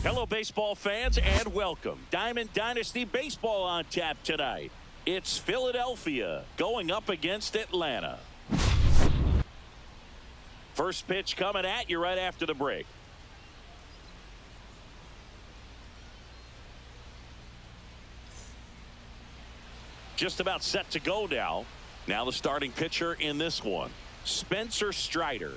Hello, baseball fans, and welcome. Diamond Dynasty Baseball on tap tonight. It's Philadelphia going up against Atlanta. First pitch coming at you right after the break. Just about set to go now. Now the starting pitcher in this one, Spencer Strider.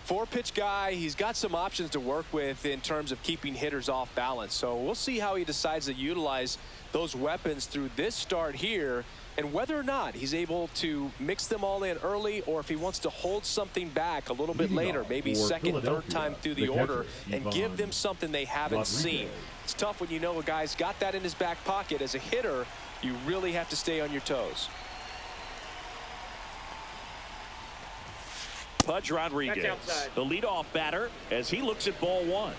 Four-pitch guy. He's got some options to work with in terms of keeping hitters off balance. So we'll see how he decides to utilize those weapons through this start here, and whether or not he's able to mix them all in early, or if he wants to hold something back a little bit later, maybe second, third time through the order, and give them something they haven't seen. It's tough when you know a guy's got that in his back pocket. As a hitter, you really have to stay on your toes. Pudge Rodriguez, the leadoff batter, as he looks at ball one.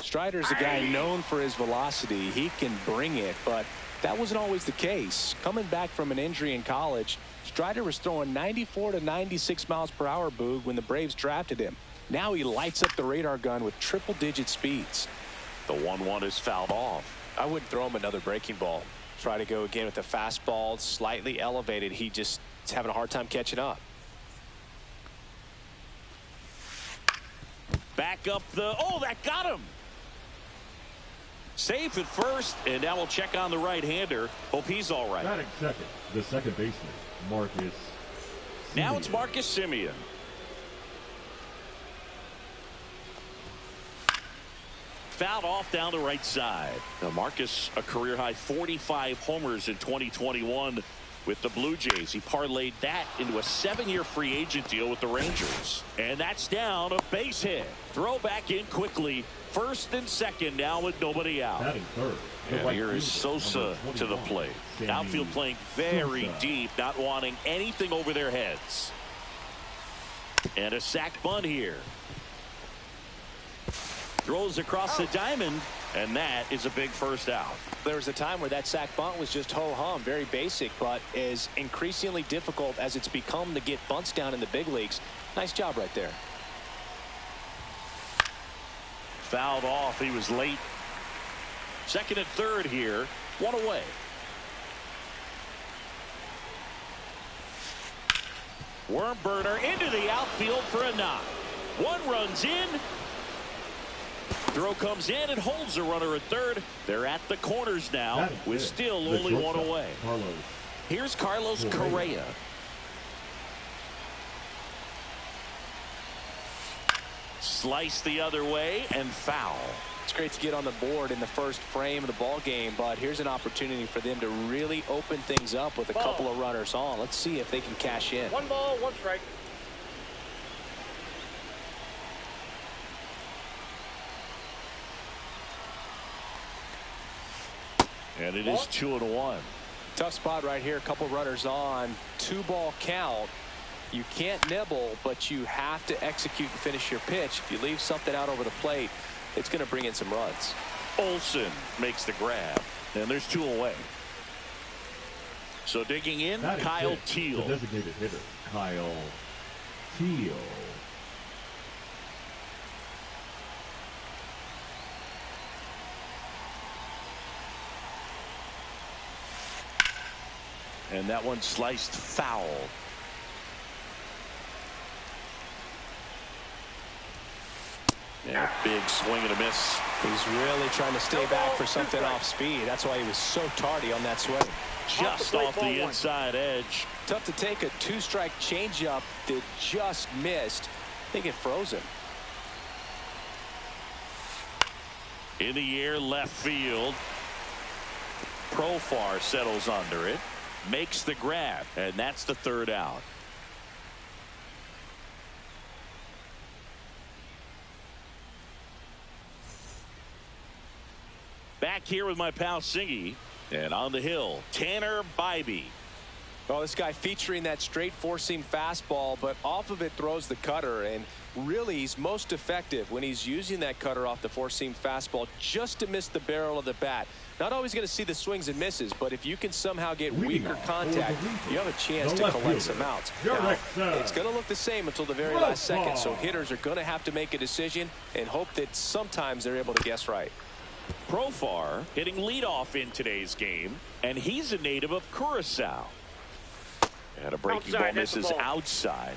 Strider's a guy known for his velocity. He can bring it, but that wasn't always the case. Coming back from an injury in college, Strider was throwing 94 to 96 miles per hour, Boog, when the Braves drafted him. Now he lights up the radar gun with triple-digit speeds. The 1-1 is fouled off. I wouldn't throw him another breaking ball. Try to go again with the fastball, slightly elevated. He just is having a hard time catching up. Back up the, oh, that got him. Safe at first, and now we'll check on the right-hander. Hope he's all right. Batting second, the second baseman, Marcus Semien. Now it's Marcus Semien. Fouled off down the right side. Now Marcus, a career-high 45 homers in 2021 with the Blue Jays. He parlayed that into a 7-year free agent deal with the Rangers. And that's down, a base hit. Throw back in quickly. First and second now with nobody out. Batting third. And here is Sosa to the plate. Outfield playing very deep, not wanting anything over their heads. And a sac bunt here. Throws across the diamond, and that is a big first out. There was a time where that sac bunt was just ho-hum, very basic, but is increasingly difficult as it's become to get bunts down in the big leagues. Nice job right there. Fouled off. He was late. Second and third here. One away. Worm burner into the outfield for a knock. One runs in. Throw comes in and holds the runner at third. They're at the corners now with still only one away. Here's Carlos Correa. Slice the other way and foul. It's great to get on the board in the first frame of the ball game, but here's an opportunity for them to really open things up with a couple of runners on. Let's see if they can cash in. 1 ball, 1 strike. And it is 2-1. Tough spot right here. A couple runners on. 2-ball count. You can't nibble, but you have to execute and finish your pitch. If you leave something out over the plate, it's going to bring in some runs. Olsen makes the grab, and there's 2 away. So digging in, Kyle Teel. The designated hitter, Kyle Teel. And that one sliced foul. Yeah, big swing and a miss. He's really trying to stay back for something off speed. That's why he was so tardy on that swing. Just off the inside edge. Tough to take a two-strike changeup that just missed. I think it froze him. In the air, left field. Profar settles under it, makes the grab, and that's the third out. Back here with my pal Singy, and on the hill, Tanner Bibee. Well, this guy featuring that straight four-seam fastball, but off of it throws the cutter, and really he's most effective when he's using that cutter off the four-seam fastball just to miss the barrel of the bat. Not always going to see the swings and misses, but if you can somehow get weaker contact, you have a chance to collect some outs. Now, it's going to look the same until the very last second, so hitters are going to have to make a decision and hope that sometimes they're able to guess right. Profar hitting leadoff in today's game, and he's a native of Curacao. And a breaking ball misses outside.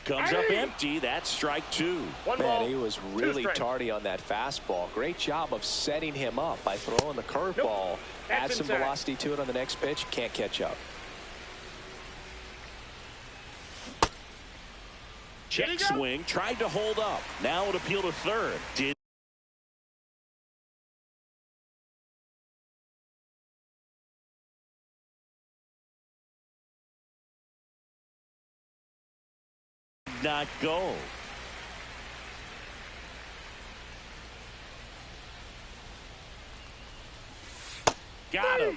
Comes up empty. That's strike two. Man, he was really tardy on that fastball. Great job of setting him up by throwing the curveball. Add some velocity to it on the next pitch. Can't catch up. Check swing. Tried to hold up. Now it appeal to third. Did not go. Got him.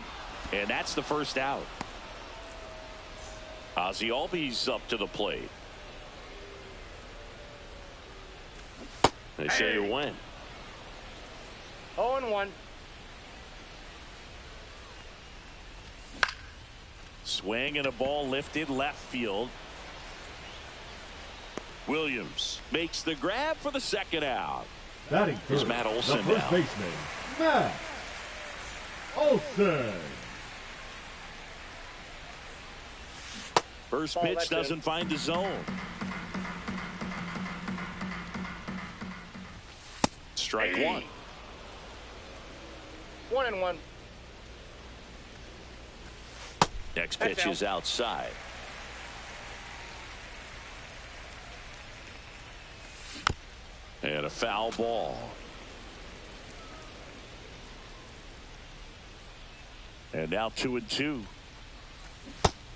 And that's the first out. Ozzie Albies up to the plate. They say when. 0-1. Swing and a ball lifted left field. Williams makes the grab for the second out. Batting Here's first, Matt Olson the first now. baseman, Matt Olson. First pitch doesn't find the zone. Strike one. 1-1. Next pitch is outside. And a foul ball. And now 2-2.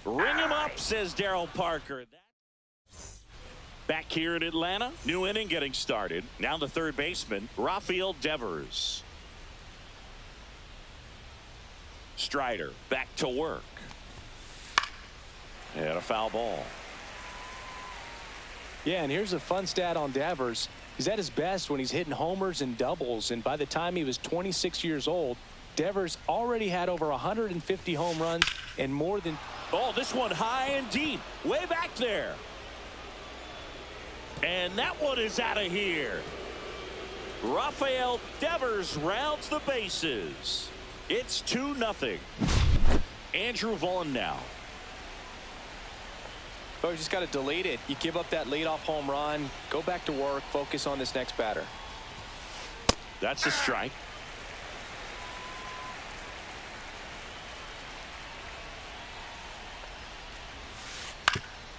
Ring him up, says Daryl Parker. Back here in Atlanta, new inning getting started. Now the third baseman, Rafael Devers. Strider back to work. And a foul ball. Yeah, and here's a fun stat on Devers. He's at his best when he's hitting homers and doubles, and by the time he was 26 years old, Devers already had over 150 home runs and more than... Oh, this one high and deep, way back there. And that one is out of here. Rafael Devers rounds the bases. It's 2-0. Andrew Vaughn now. Oh, you just got to delete it. You give up that leadoff home run, go back to work, focus on this next batter. That's a strike.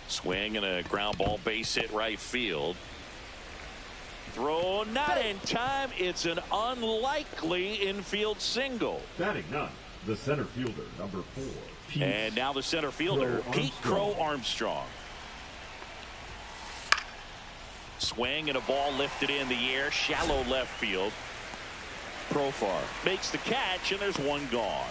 Swing and a ground ball base hit right field. Throw not in time. It's an unlikely infield single. Batting none, the center fielder, number 4. Pete And now the center fielder, Pete Crow Armstrong. Swing and a ball lifted in the air, shallow left field. Profar makes the catch, and there's one gone.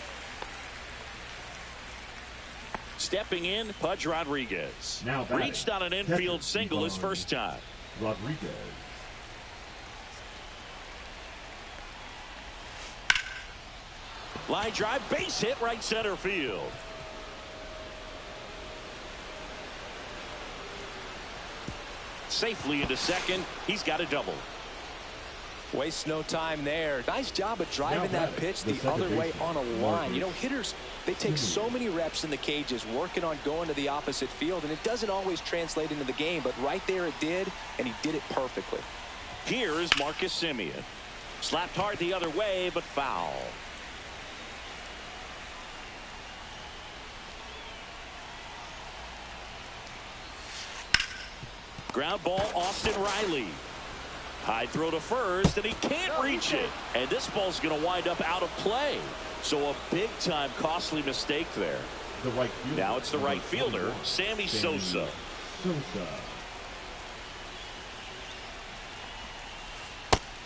Stepping in, Pudge Rodriguez. Now batting, reached on an infield single his first time. Rodriguez. Line drive, base hit, right center field. Safely into second. He's got a double. Wastes no time there. Nice job of driving that pitch the other way on a line. You know, hitters, they take so many reps in the cages working on going to the opposite field, and it doesn't always translate into the game, but right there it did, and he did it perfectly. Here is Marcus Semien. Slapped hard the other way, but foul. Ground ball, Austin Riley. High throw to first, and he can't reach it. And this ball's going to wind up out of play. So a big-time costly mistake there. The right fielder. Now it's the right fielder, Sammy Sosa.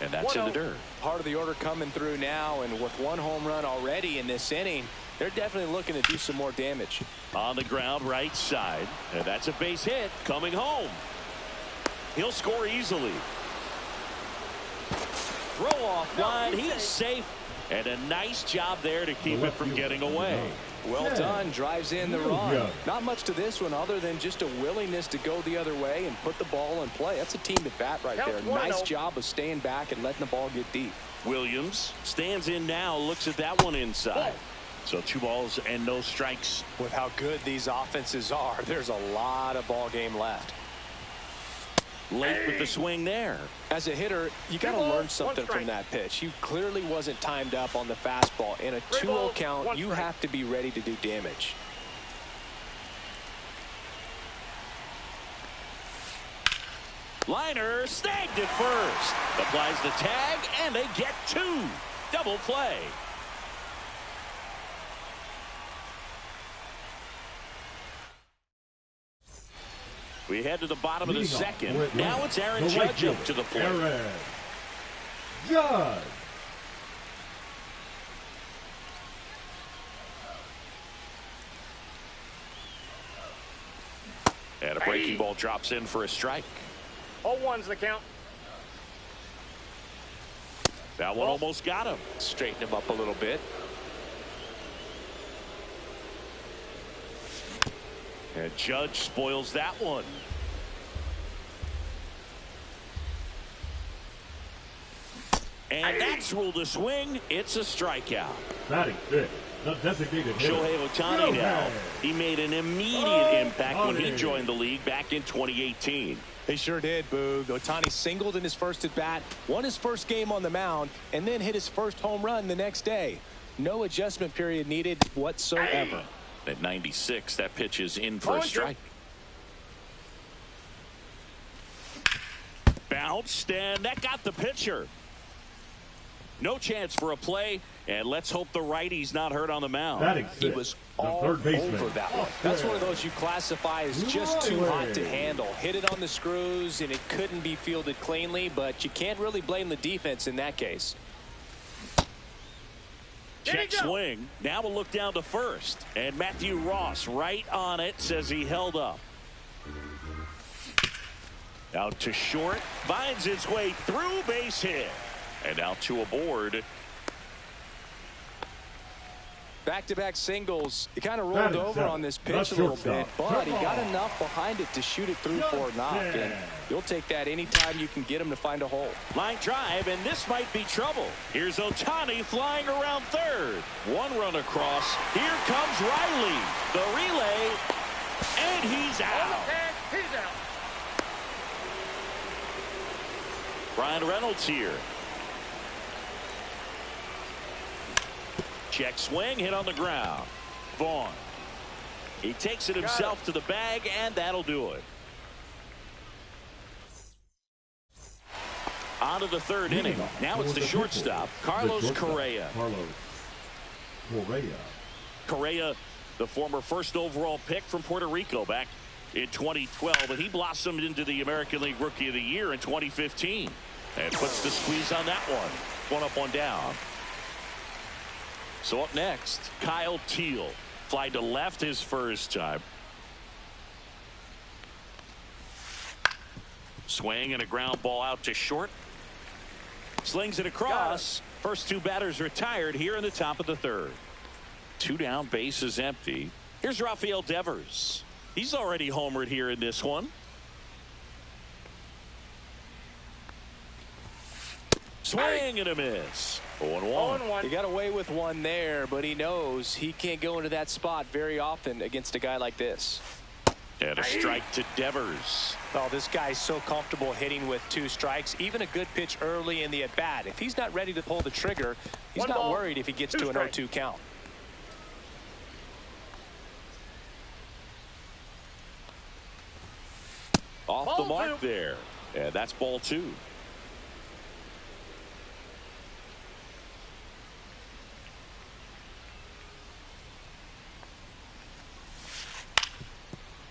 And that's in the dirt. Part of the order coming through now, and with one home run already in this inning, they're definitely looking to do some more damage. On the ground, right side. And that's a base hit coming home. He'll score easily. Throw off line. He is safe. And a nice job there to keep it from getting away. Well done. Drives in the run. Not much to this one other than just a willingness to go the other way and put the ball in play. That's a team at bat right there. Nice job of staying back and letting the ball get deep. Williams stands in now, looks at that one inside. So 2 balls and no strikes. With how good these offenses are, there's a lot of ball game left. Late with the swing there. As a hitter, you got to learn something from that pitch. He clearly wasn't timed up on the fastball. In a 2-0 count, you have to be ready to do damage. Liner snagged at first. Applies the tag, and they get 2. Double play. We head to the bottom of the second. Now it's Aaron Judge up to the plate. Aaron Judge. And a breaking ball drops in for a strike. 0-1's the count. That one almost got him. Straighten him up a little bit. And Judge spoils that one. And that's ruled a swing. It's a strikeout. Batting fifth, the designated hitter. Shohei Ohtani now. He made an immediate impact when he joined the league back in 2018. He sure did, Boog. Ohtani singled in his first at-bat, won his first game on the mound, and then hit his first home run the next day. No adjustment period needed whatsoever. At 96, that pitch is in for a strike. Bounced, and that got the pitcher. No chance for a play, and let's hope the righty's not hurt on the mound. He was all over that one. That's one of those you classify as just too hot to handle. Hit it on the screws, and it couldn't be fielded cleanly, but you can't really blame the defense in that case. Check swing. Now we'll look down to first. And Matthew Ross right on it, says he held up. Out to short. Finds its way through, base hit. And out to aboard. Back-to-back singles. He kind of rolled over on this pitch a little bit, but he got enough behind it to shoot it through for a knock. And you'll take that anytime you can get him to find a hole. Line drive, and this might be trouble. Here's Ohtani flying around third. 1 run across. Here comes Riley. The relay, and he's out. He's out. Brian Reynolds here. Check swing, hit on the ground. Vaughn. He takes it himself to the bag, and that'll do it. On to the third inning. Now it's the shortstop, Carlos Correa. Correa, the former first overall pick from Puerto Rico back in 2012, but he blossomed into the American League Rookie of the Year in 2015. And puts the squeeze on that one. 1 up, 1 down. So up next, Kyle Teel. Fly to left his first time. Swing and a ground ball out to short. Slings it across. First 2 batters retired here in the top of the third. 2 down, base is empty. Here's Rafael Devers. He's already homered here in this one. Swing and a miss. 0-1. 0-1. He got away with one there, but he knows he can't go into that spot very often against a guy like this. And a strike to Devers. Oh, this guy's so comfortable hitting with 2 strikes. Even a good pitch early in the at-bat. If he's not ready to pull the trigger, he's One not ball, worried if he gets 2 to an strikes. 0-2 count. Off Ball the mark 2. there. And that's ball 2.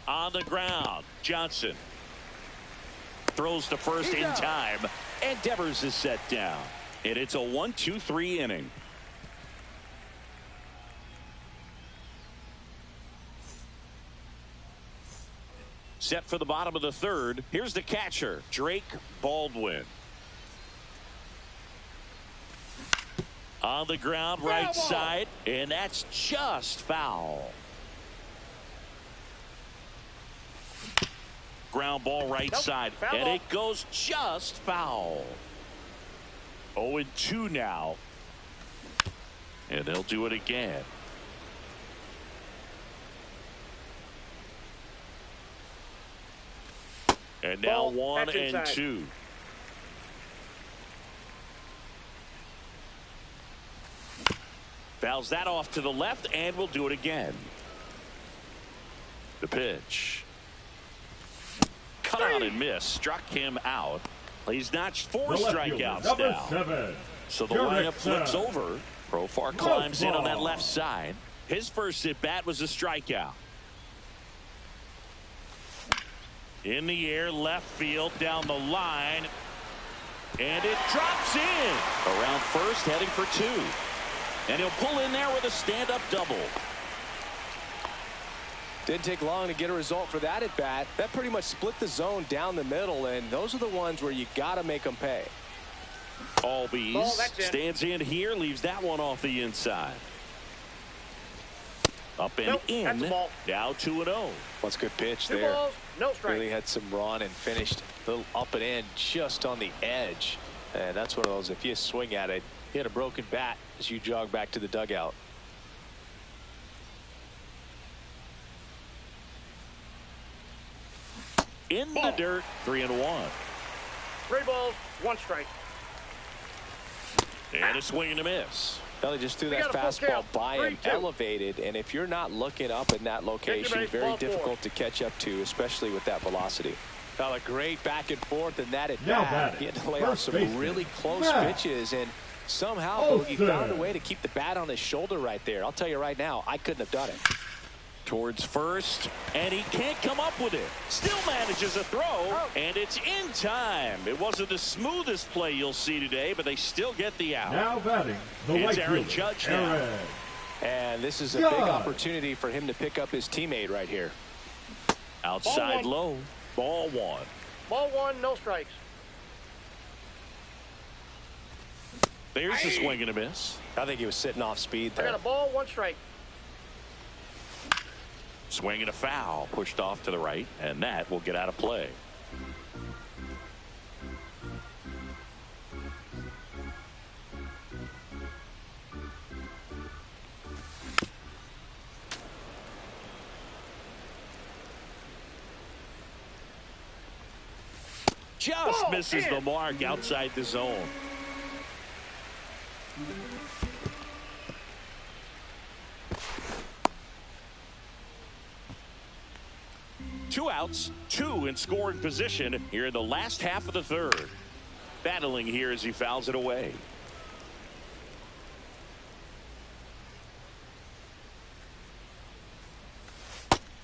On the ground, Johnson throws to first He's in out. time, and Devers is set down. And it's a 1-2-3 inning. Set for the bottom of the 3rd. Here's the catcher, Drake Baldwin. On the ground, right Foul ball. side, and that's just foul. Ground ball right Nope, side, foul and ball. it goes just foul. 0-2 now. And they'll do it again. And now Ball, 1 that's and inside. 2. Fouls that off to the left, and we'll do it again. The pitch. Cut out and miss. Struck him out. He's notched 4 The left fielder, strikeouts number now. 7. So the Derek lineup flips Sun. over. Profar climbs in on that ball. left side. His first at bat was a strikeout. In the air, left field, down the line. And it drops in. Around first, heading for 2. And he'll pull in there with a stand-up double. Didn't take long to get a result for that at bat. That pretty much split the zone down the middle, and those are the ones where you got to make them pay. Albies Ball, that's in. stands in here, leaves that one off the inside. Up and Nope, in. that's a ball. Now 2-0. What's a good pitch 2 there. balls, no strikes. Really had some run and finished a little up and in just on the edge. And that's one of those, if you swing at it, you hit a broken bat as you jog back to the dugout. In the Ball. dirt, 3-1. 3 balls, 1 strike. And a swing and a miss. Now they just threw We that got a full fastball count. by him, 3-2. elevated, and if you're not looking up in that location, base, very ball 4. difficult to catch up to, especially with that velocity. Now a great back and forth in that at Now bat. batting, He had to lay off first some baseman, really close Matt pitches, and somehow he Olson. found a way to keep the bat on his shoulder right there. I'll tell you right now, I couldn't have done it. Towards first, and he can't come up with it. Still manages a throw, and it's in time. It wasn't the smoothest play you'll see today, but they still get the out. Now batting, the It's right Aaron fielder, Judge now. Aaron. And this is a Good. big opportunity for him to pick up his teammate right here. Outside Ball 1. low, ball 1. Ball 1, no strikes. There's the swing and a miss. I think he was sitting off speed I there. got a ball, 1 strike. Swing and a foul, pushed off to the right, and that will get out of play. Just Ball misses in. the mark outside the zone. Two outs, 2 in scoring position here in the last half of the 3rd. Battling here as he fouls it away.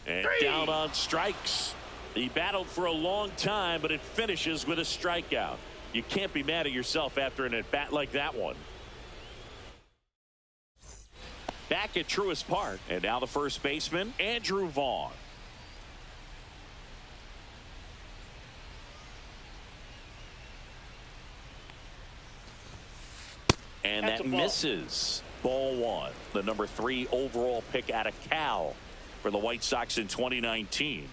And 3. down on strikes. He battled for a long time, but it finishes with a strikeout. You can't be mad at yourself after an at-bat like that one. Back at Truist Park, and now the first baseman, Andrew Vaughn. And That's that a ball. misses. Ball 1, the number 3 overall pick out of Cal for the White Sox in 2019.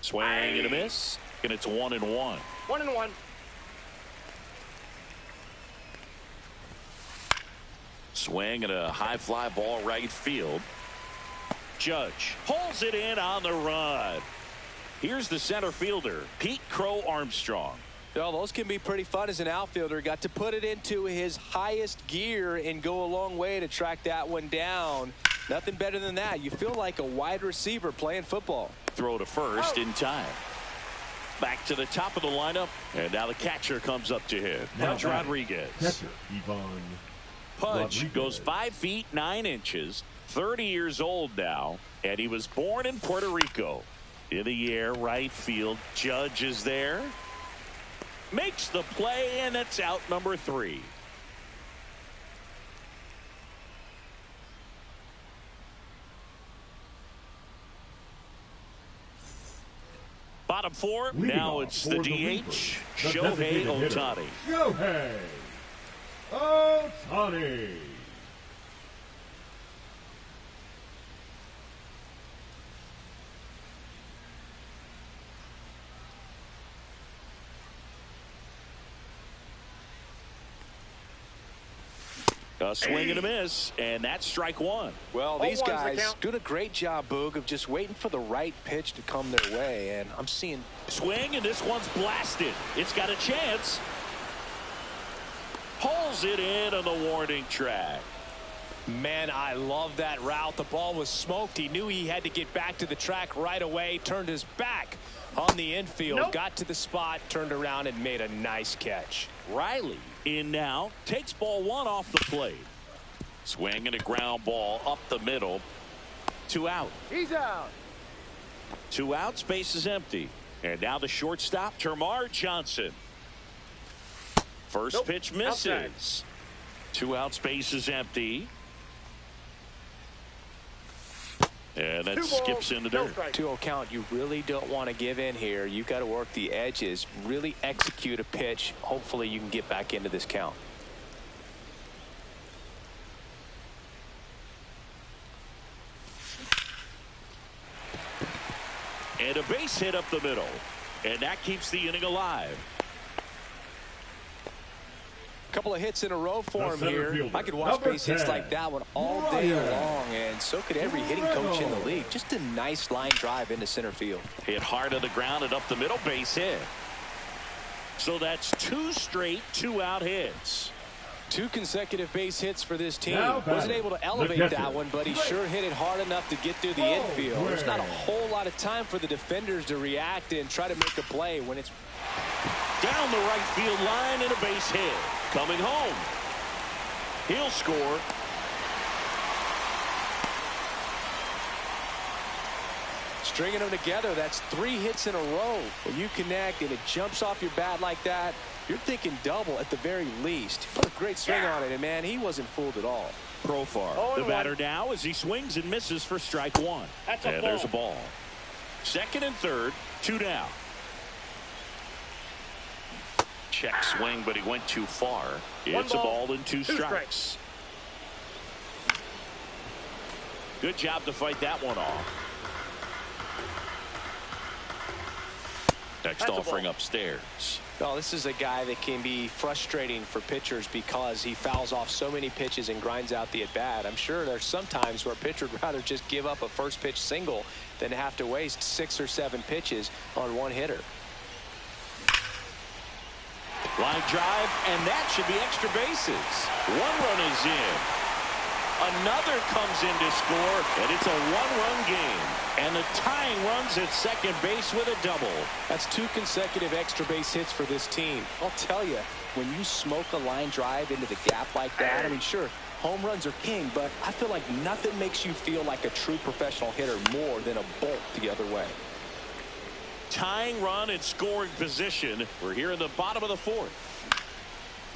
Swing and a miss. and it's 1-1. 1-1. Swing and a high fly ball right field. Judge pulls it in on the run. Here's the center fielder, Pete Crow Armstrong. Well, those can be pretty fun as an outfielder. Got to put it into his highest gear and go a long way to track that one down. Nothing better than that. You feel like a wide receiver playing football. Throw to first in time. Back to the top of the lineup, and now the catcher comes up to hit. Pudge Rodriguez. Catcher, Ivan Pudge Rodriguez. goes 5 feet 9 inches, 30 years old now, and he was born in Puerto Rico. In the air, right field. Judge is there. Makes the play, and it's out number 3. Bottom 4. Leading Now off it's for the reliever, DH, the Shohei designated hitter, Ohtani. Shohei Ohtani. A swing and a miss, and that's strike 1. Well, these 0-1's the guys count. doing a great job, Boog, of just waiting for the right pitch to come their way. And I'm seeing Swing, and this one's blasted. It's got a chance. Pulls it in on the warning track. Man, I love that route. The ball was smoked. He knew he had to get back to the track right away. Turned his back on the infield. Nope. Got to the spot, turned around, and made a nice catch. Riley in now. Takes ball 1 off the plate. Swing and a ground ball up the middle. 2 out. He's out. 2 out. Space is empty. And now the shortstop, Termarr Johnson. First Nope. pitch misses. Outside. 2 out. Space is empty. And that 2 balls, skips in the no dirt. strike. 2-0 count. You really don't want to give in here. You've got to work the edges, really execute a pitch. Hopefully you can get back into this count. And a base hit up the middle. And that keeps the inning alive. Couple of hits in a row for The him center here. fielder, I could watch number base hits 10, like that one all day Ryan. long, and so could every hitting coach in the league. Just a nice line drive into center field. Hit hard on the ground and up the middle, base hit. So that's 2 straight 2-out hits. 2 consecutive base hits for this team. Now Wasn't batting, able to the elevate catcher, that one, but he sure hit it hard enough to get through the Oh, infield. There's not a Ray. whole lot of time for the defenders to react and try to make a play when it's Down the right field line and a base hit. Coming home. He'll score. stringing them together. That's 3 hits in a row. When you connect and it jumps off your bat like that, you're thinking double at the very least. What a great swing on it, and man, he wasn't fooled at all. Profar, 0-1. the batter now as he swings and misses for strike 1. That's a and ball. there's a ball. Second and third, 2 down. Check swing, but he went too far. It's a ball and 2 strikes. Good job to fight that one off. Next That's a offering ball. upstairs. Well, this is a guy that can be frustrating for pitchers because he fouls off so many pitches and grinds out the at-bat. I'm sure there's some times where a pitcher would rather just give up a first pitch single than have to waste 6 or 7 pitches on one hitter. Line drive, and that should be extra bases. 1 run is in. Another comes in to score, and it's a 1-run game. And the tying runs at second base with a double. That's 2 consecutive extra base hits for this team. I'll tell you, when you smoke a line drive into the gap like that, I mean, sure, home runs are king, but I feel like nothing makes you feel like a true professional hitter more than a bolt the other way. Tying run in scoring position. We're here in the bottom of the 4th.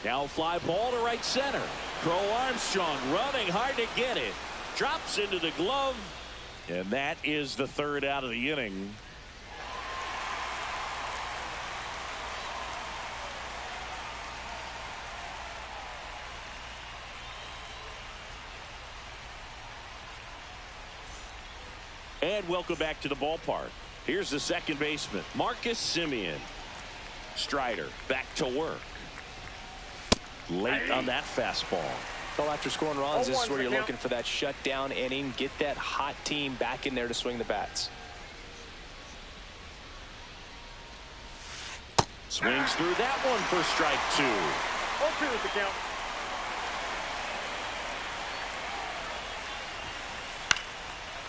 Now fly ball to right center. Crow Armstrong running hard to get it. Drops into the glove. And that is the 3rd out of the inning. And welcome back to the ballpark. Here's the second baseman, Marcus Semien. Strider back to work. Late on that fastball. Well, after scoring runs, this is where you're 0-1 looking for that shutdown inning. Get that hot team back in there to swing the bats. Swings through that one for strike 2. 0-2 is the count.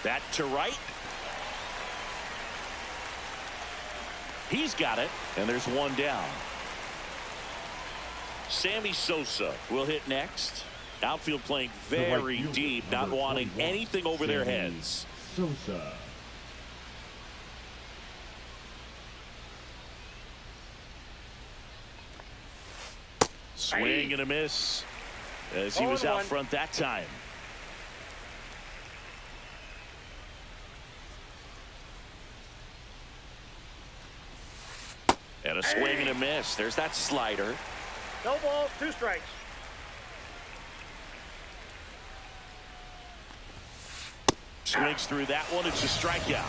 That to right. He's got it, and there's one down. Sammy Sosa will hit next. Outfield playing very deep, not wanting anything over their heads. Sosa. Swing and a miss as he was out 0-1. front that time. And a swing and a miss. There's that slider. No balls, 2 strikes. Swings through that one. It's a strikeout.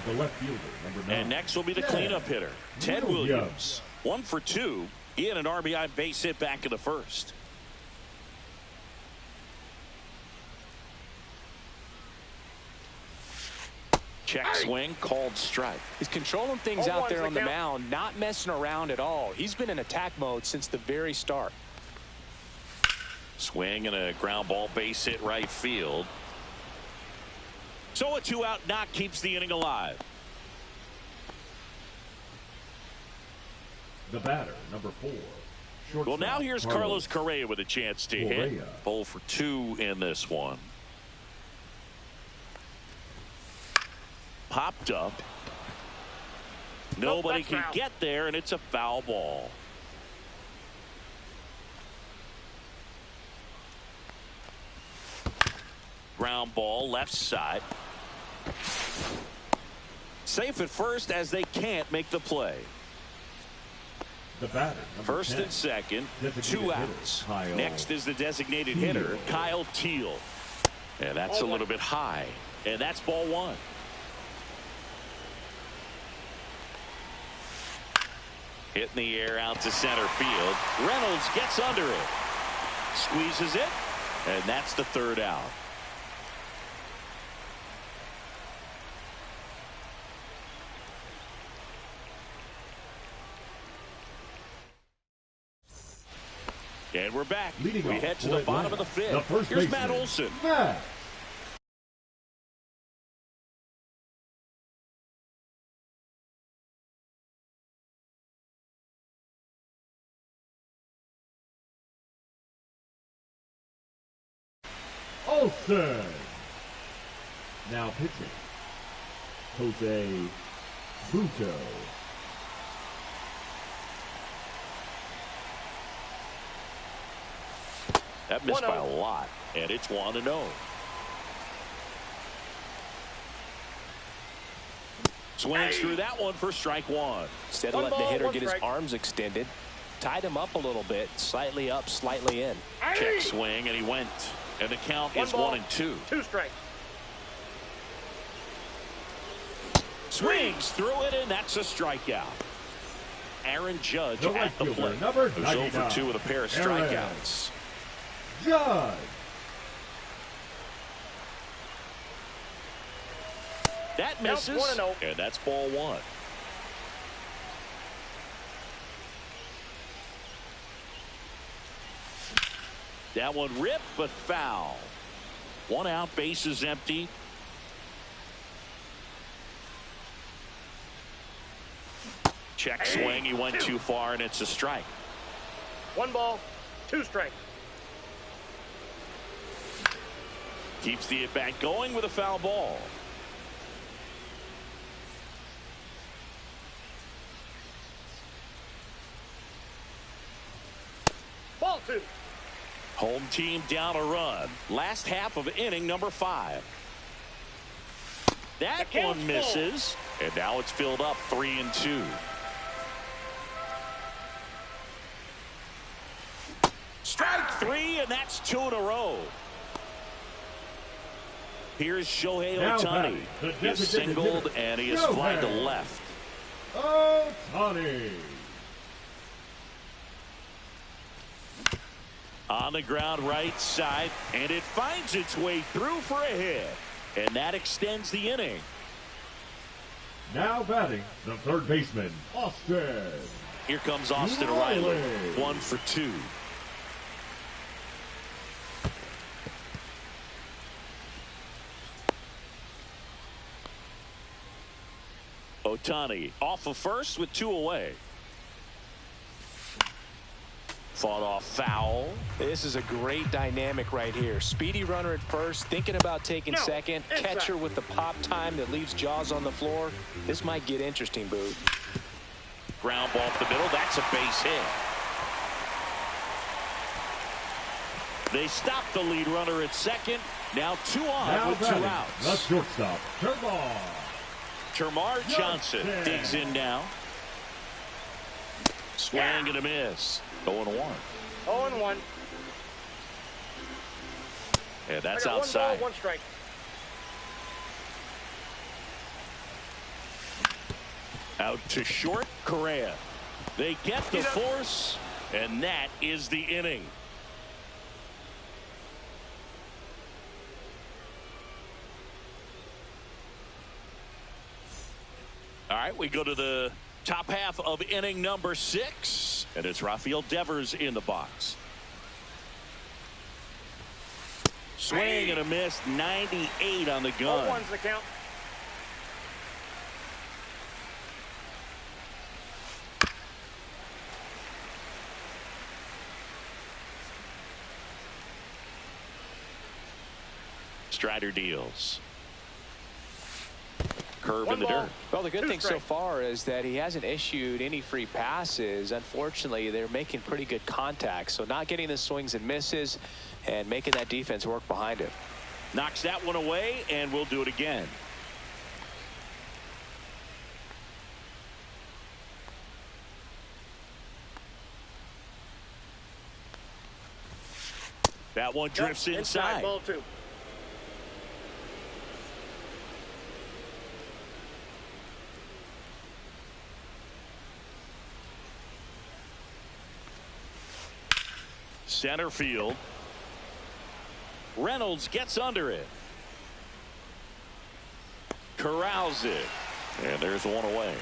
The left fielder, number 9. And next will be the cleanup hitter, Ted Williams. 1 for 2. He had an RBI base hit back in the first. Check swing, called strike. He's controlling things 0-1 out there is on the the count. mound, not messing around at all. He's been in attack mode since the very start. Swing and a ground ball base hit right field. So a 2-out knock keeps the inning alive. The batter, number 4. Well, now here's Carlos Correa with a chance to hit. 0 for 2 in this one. Popped up. Nobody that's can foul. get there, and it's a foul ball. Ground ball left side. Safe at first as they can't make the play. The batter, number First 10. and second, Designated 2 hitter, outs. Kyle Next is the designated Teal. hitter, Kyle Teal. And that's a Ball 1. little bit high. And that's ball 1. Hit in the air out to center field. Reynolds gets under it. Squeezes it. And that's the 3rd out. And we're back. Leading We off head to for the bottom Atlanta, of the 5th. the first Here's Matt baseman, Olson. Matt. Olson. Now pitching, Jose Buto. That missed by a 1-0. lot. And it's 1-0. Swings through that one for strike 1. Instead of 1 letting the ball, hitter 1 get his strike. arms extended, tied him up a little bit, slightly up, slightly in. Check swing, and he went. And the count 1 is ball, 1 and 2. 2 strikes. Swings through it, and that's a strikeout. Aaron Judge The at right the fielder, plate. number Who's 0 for 99, 2 with a pair of Aaron strikeouts. Judge. That Counts misses, 1-0. and that's ball 1. That one ripped, but foul. 1 out, base is empty. Check swing, he went too far, and it's a strike. 1 ball, 2 strikes. Keeps the at-bat going with a foul ball. Ball 2. Home team down a run. Last half of inning number 5. That The count's one misses. And now it's filled up 3 and 2. Strike 3, and that's 2 in a row. Here's Shohei Now Ohtani. batting, the He is designated singled hitter, and he is flying to Shohei left. Ohtani. On the ground right side, and it finds its way through for a hit. And that extends the inning. Now batting, the third baseman, Austin. Here comes Austin Riley. Riley. 1 for 2. Ohtani off of first with 2 away. Fought off foul. This is a great dynamic right here. Speedy runner at first, thinking about taking second. Catcher with the pop time that leaves Jaws on the floor. This might get interesting, Boot. Ground ball up the middle. That's a base hit. They stop the lead runner at second. Now 2 on Now with 2 batting, outs. the shortstop, Termarr. Termarr Johnson digs in now. Swing and a miss. 0-1. 0-1. Yeah, that's I got outside. 1 ball, 1 strike. Out to short, Correa. They get the force, and that is the inning. All right, we go to the top half of inning number 6, and it's Rafael Devers in the box. Swing and a miss, 98 on the gun. 0-1's the count. Strider deals. Curve in the ball. dirt. Well, the good 2 thing so strikes. far is that he hasn't issued any free passes. Unfortunately, they're making pretty good contact. So not getting the swings and misses and making that defense work behind him. Knocks that one away, and we'll do it again. That one drifts inside. Ball 2. Center field. Reynolds gets under it. Corrals it. And there's 1 away.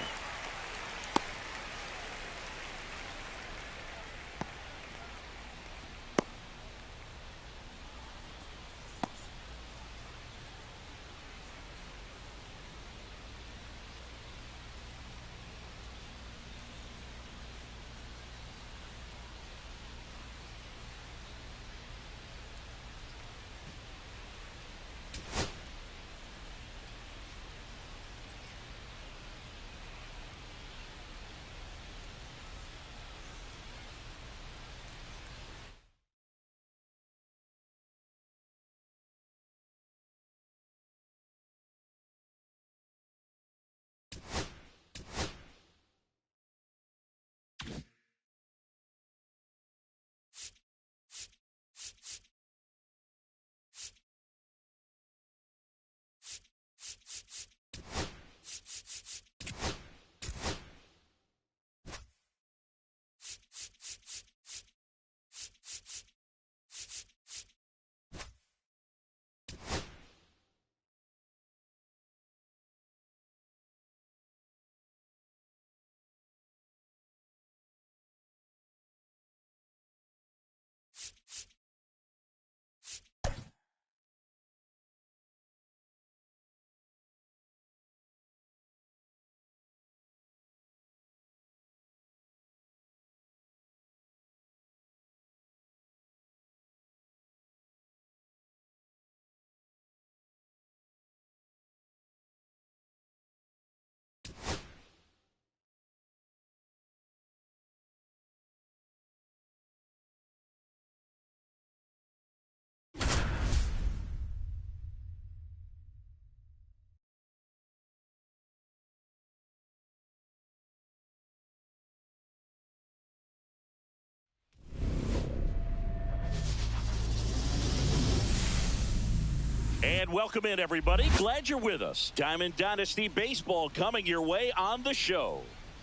And welcome in, everybody. Glad you're with us. Diamond Dynasty Baseball coming your way on the show.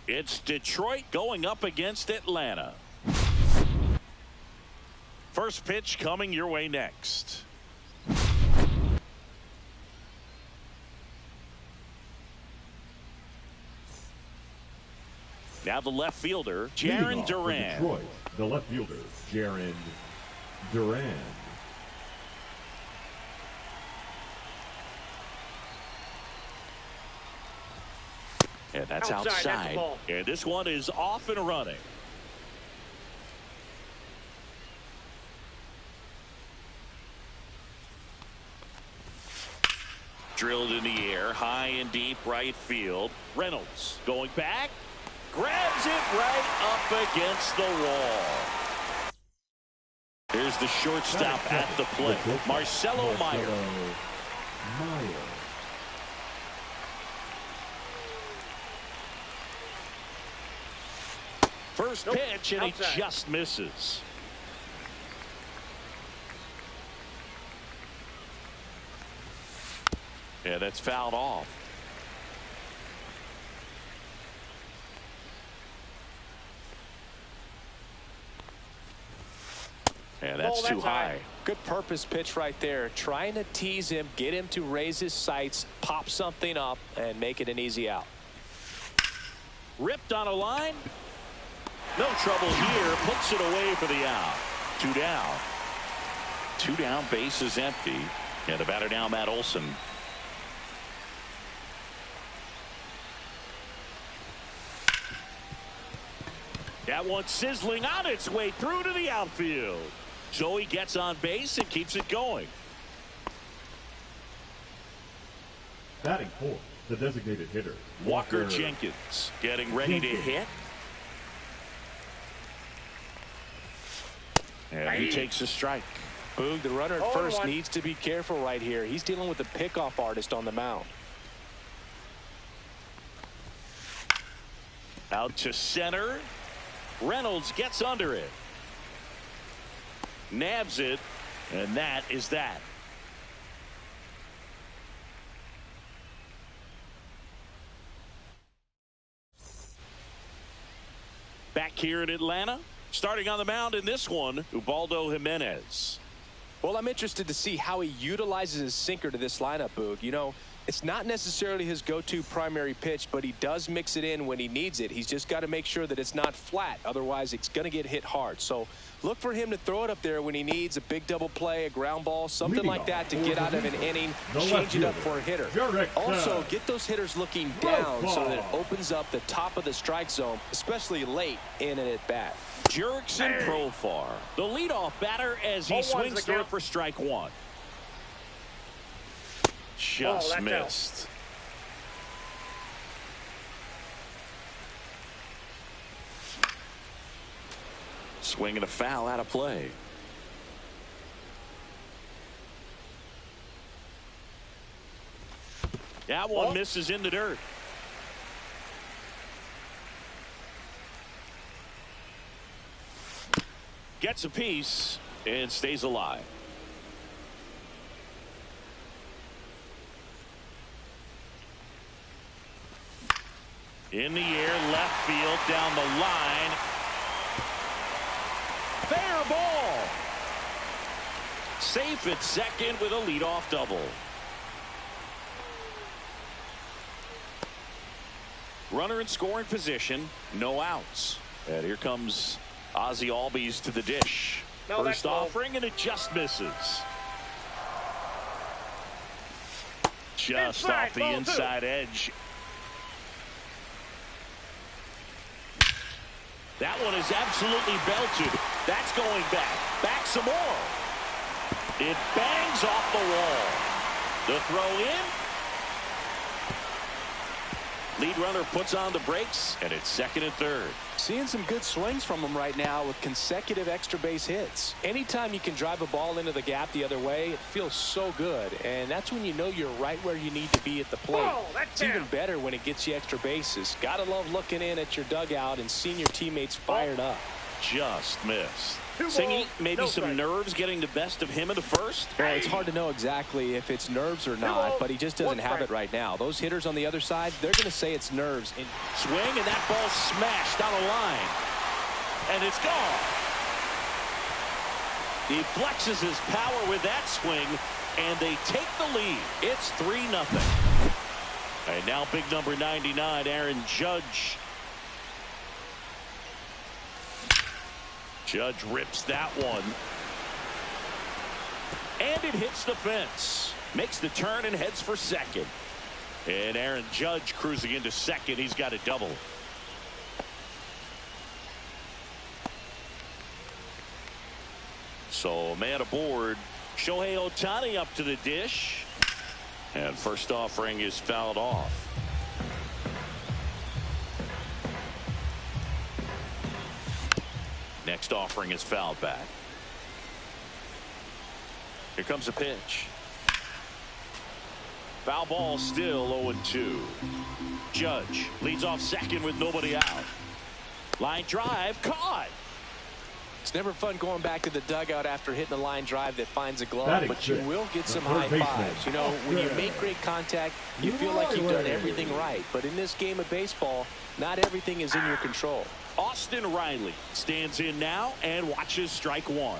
It's Detroit going up against Atlanta. First pitch coming your way next. Now the left fielder, Jarren Duran. Detroit, the left fielder, Jarren Duran. And that's outside. And this one is off and running. Drilled in the air, high and deep right field. Reynolds going back. Grabs it right up against the wall. Here's the shortstop at the plate, Marcelo Meyer. First pitch, and he just misses. Yeah, that's fouled off. And that's too high. Good purpose pitch right there. Trying to tease him, get him to raise his sights, pop something up, and make it an easy out. Ripped on a line. No trouble here. Puts it away for the out. 2 down. 2 down. Base is empty. And the batter now, Matt Olson. That one sizzling on its way through to the outfield. So he gets on base and keeps it going. Batting fourth, the designated hitter, Walker Jenkins getting ready to hit. And he takes a strike. Boog, the runner at first needs to be careful right here. He's dealing with a pickoff artist on the mound. Out to center. Reynolds gets under it. Nabs it. And that is that. Back here in Atlanta. Starting on the mound in this one, Ubaldo Jimenez. Well, I'm interested to see how he utilizes his sinker to this lineup, Boog. You know, it's not necessarily his go-to primary pitch, but he does mix it in when he needs it. He's just got to make sure that it's not flat. Otherwise, it's going to get hit hard. So look for him to throw it up there when he needs a big double play, a ground ball, something like that to get out of an inning, change it up for a hitter. Also, get those hitters looking down so that it opens up the top of the strike zone, especially late in an at-bat. Jurickson Profar, the leadoff batter as he swings through for strike one. Just missed. Swinging a foul out of play. That one misses in the dirt. Gets a piece and stays alive. In the air, left field, down the line. Fair ball. Safe at second with a leadoff double. Runner in scoring position, no outs. And here comes Ozzie Albies to the dish. First offering, and it just misses. Just off the inside edge. That one is absolutely belted. That's going back. Back some more. It bangs off the wall. The throw in. Lead runner puts on the brakes, and it's second and third. Seeing some good swings from him right now with consecutive extra base hits. Anytime you can drive a ball into the gap the other way, it feels so good. And that's when you know you're right where you need to be at the plate. It's even better when it gets you extra bases. Gotta love looking in at your dugout and seeing your teammates fired up. Just missed. Singy, balls, maybe no some strikes. nerves getting the best of him in the first. Yeah, it's hard to know exactly if it's nerves or not, but he just doesn't have it right now. Those hitters on the other side, they're going to say it's nerves. Swing, and that ball smashed down the line. And it's gone. He flexes his power with that swing, and they take the lead. It's 3-0. And now big number 99, Aaron Judge. Judge rips that one. And it hits the fence. Makes the turn and heads for second. And Aaron Judge cruising into second. He's got a double. So man aboard. Shohei Ohtani up to the dish. And first offering is fouled off. Next offering is fouled back. Here comes a pitch. Foul ball, still 0-2. Judge leads off second with nobody out. Line drive, caught. It's never fun going back to the dugout after hitting a line drive that finds a glove, Batting but you sixth, will get the some third high baseman. fives. You know, when you make great contact, you feel like you've done everything right. But in this game of baseball, not everything is in your control. Austin Riley stands in now and watches strike one.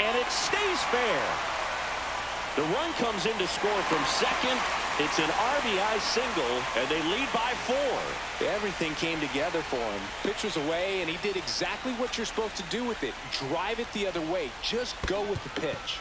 And it stays fair. The run comes in to score from second. It's an RBI single, and they lead by 4. Everything came together for him. Pitch was away, and he did exactly what you're supposed to do with it. Drive it the other way. Just go with the pitch.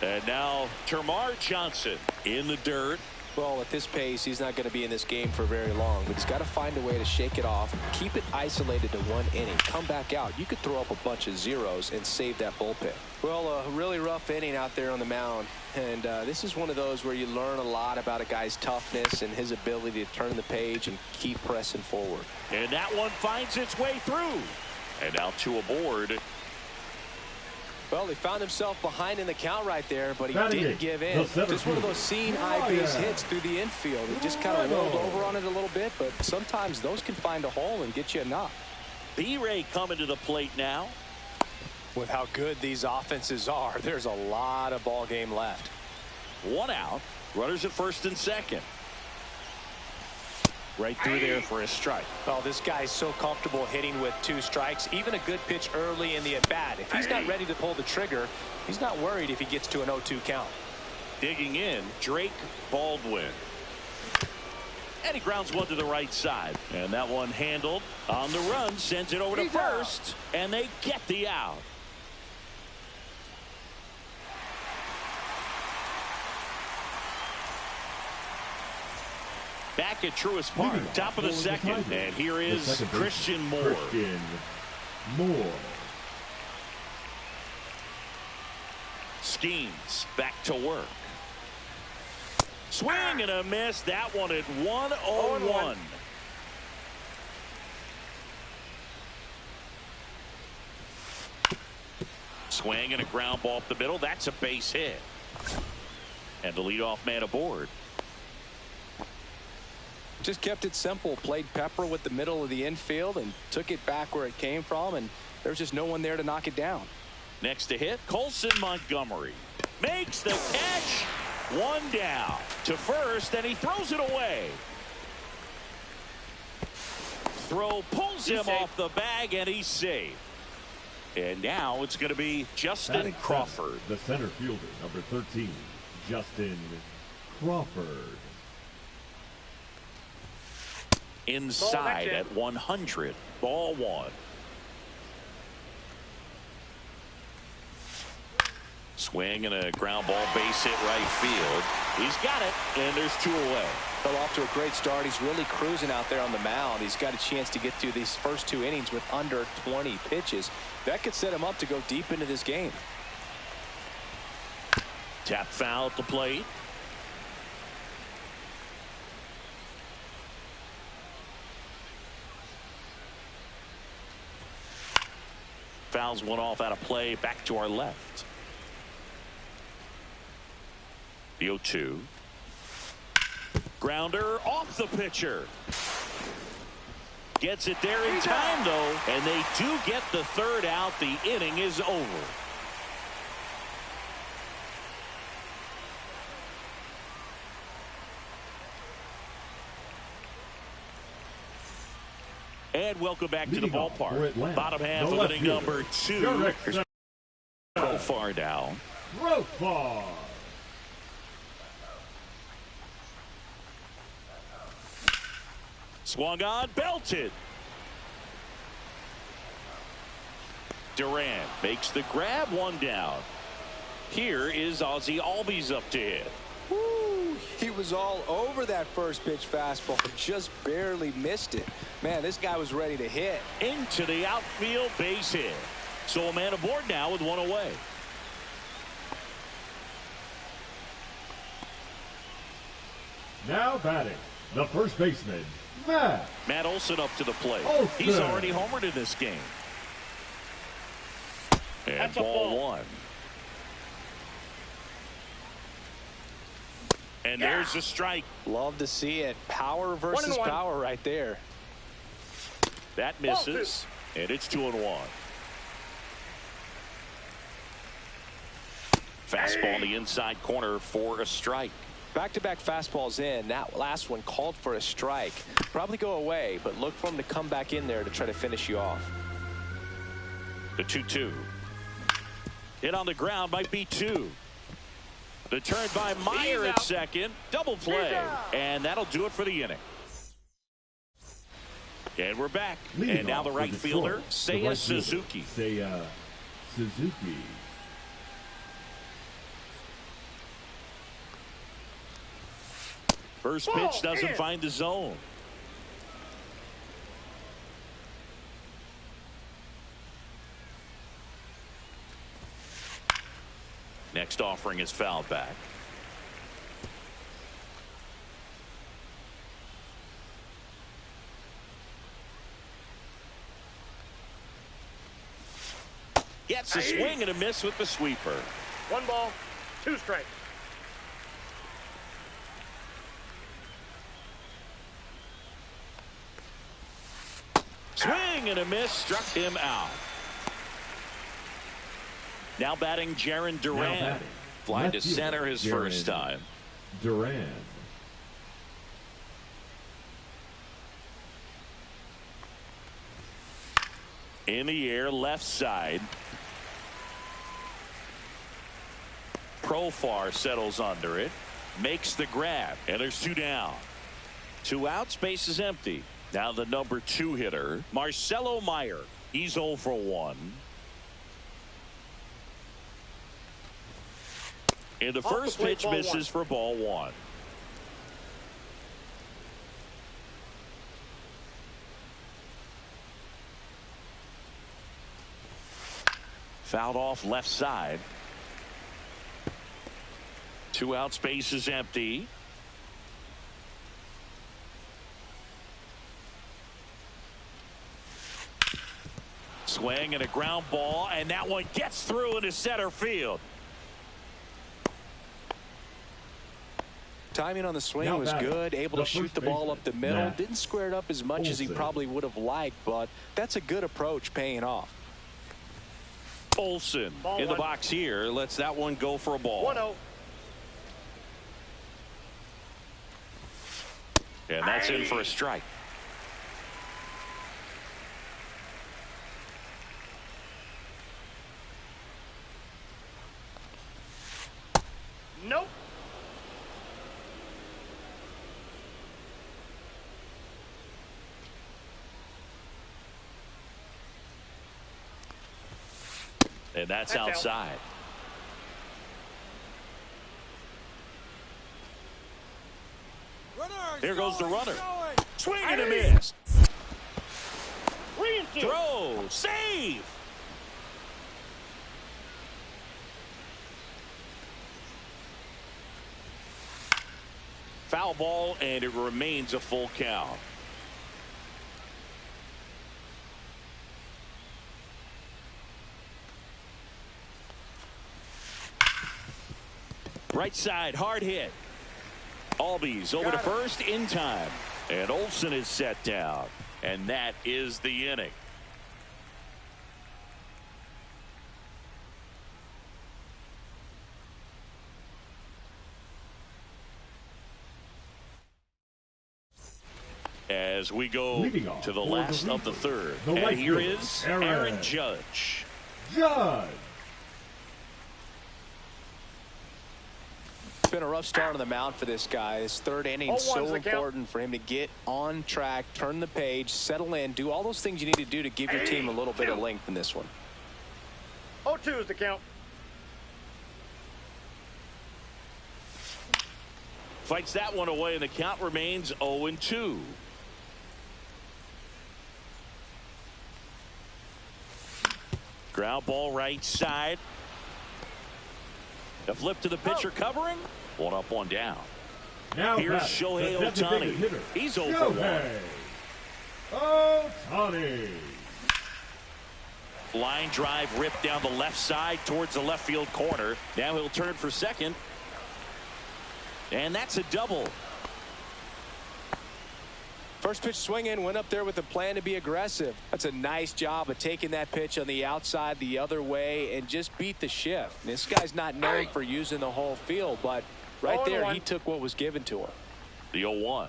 And now Termarr Johnson in the dirt. Well, at this pace, he's not going to be in this game for very long, but he's got to find a way to shake it off, keep it isolated to one inning, come back out. You could throw up a bunch of zeros and save that bullpen. Well, a really rough inning out there on the mound, and this is one of those where you learn a lot about a guy's toughness and his ability to turn the page and keep pressing forward. And that one finds its way through. And now 2 aboard. Well, he found himself behind in the count right there, but he Batting didn't eighth, give in. the center Just one of fielder, those seeing eye base hits through the infield. He just kind of rolled over on it a little bit, but sometimes those can find a hole and get you a knock. B-Ray coming to the plate now. With how good these offenses are, there's a lot of ball game left. 1 out. Runners at first and second. Right through there for a strike. Oh, this guy's so comfortable hitting with 2 strikes. Even a good pitch early in the at-bat. If he's not ready to pull the trigger, he's not worried if he gets to an 0-2 count. Digging in, Drake Baldwin. And he grounds one to the right side. And that one handled on the run, sends it over to first. And they get the out. Back at Truist Park, top of the second. And here is Christian Moore. Skeens back to work. Swing and a miss. That one at 1-0-1. Swing and a ground ball up the middle. That's a base hit. And the leadoff man aboard. Just kept it simple. Played pepper with the middle of the infield and took it back where it came from, and there's just no one there to knock it down. Next to hit, Colson Montgomery makes the catch. 1 down to first, and he throws it away. Throw pulls him off the bag, and he's safe. And now it's going to be Justin Crawford. The center fielder, number 13, Justin Crawford. Inside at 100. Ball 1. Swing and a ground ball base hit right field. He's got it, and there's 2 away. Well, off to a great start. He's really cruising out there on the mound. He's got a chance to get through these first 2 innings with under 20 pitches. That could set him up to go deep into this game. Tap foul at the plate. Fouls one off out of play. Back to our left. The 0-2. Grounder off the pitcher. Gets it there in time, though, and they do get the third out. The inning is over. And welcome back to the ballpark. Bottom half of inning number 2. Profar down. Profar. Swung on, belted. Duran makes the grab, one down. Here is Ozzie Albies up to hit. Woo, he was all over that first pitch fastball, just barely missed it. Man, this guy was ready to hit. Into the outfield, base hit. So a man aboard now with one away. Now batting, the first baseman, Matt Olson up to the plate. Olson. He's already homered in this game. And That's a ball ball. 1. And there's the strike. Love to see it. Power versus 1-1. power right there. That misses. And it's 2-1. Fastball in the inside corner for a strike. Back-to-back fastballs in. That last one called for a strike. Probably go away, but look for him to come back in there to try to finish you off. The 2-2. Hit on the ground might be 2. The turn by Meyer at second. Double play. And that'll do it for the inning. And we're back. Leading and now off the right for fielder, Detroit, Seiya the right fielder, Suzuki. Seiya Suzuki. First pitch doesn't find the zone. Next offering is fouled back. Gets a swing and a miss with the sweeper. 1 ball, 2 strikes. Swing and a miss, struck him out. Now batting Jarren Duran. Fly to center his first time. Duran. In the air, left side. Profar settles under it. Makes the grab. And there's 2 down. 2 outs, base is empty. Now the number 2 hitter, Marcelo Meyer. He's 0 for 1. And the first pitch misses for ball 1. Fouled off left side. 2 outs, base is empty. Swing and a ground ball, and that one gets through into center field. Timing on the swing Now was batting, good. Able the to shoot first the ball up the baseman, middle. Matt Didn't square it up as much as he Olson. probably would have liked, but that's a good approach paying off. Olson Ball in the 1. box here. Lets that one go for a ball. 1-0. And that's in for a strike. Nope. And that's That's out. outside. Here goes the runner. Swing and a miss. 3-2. Throw. Save. Foul ball, and it remains a full count. Right side, hard hit. Albies over to first in time. And Olson is set down. And that is the inning. As we go to the last of the third. And here is Aaron Judge. It's been a rough start on the mound for this guy. His third inning is so important for him to get on track, turn the page, settle in, do all those things you need to do to give your team a little bit of length in this one. 0-2 is the count. Fights that one away, and the count remains 0-2. Ground ball right side. A flip to the pitcher covering. One up, one down. Now here's Shohei Ohtani. He's 0 for 1. Ohtani. Line drive ripped down the left side towards the left field corner. Now he'll turn for second. And that's a double. First pitch swinging, went up there with a plan to be aggressive. That's a nice job of taking that pitch on the outside the other way and just beat the shift. This guy's not known for using the whole field, but right there he took what was given to him. The 0-1.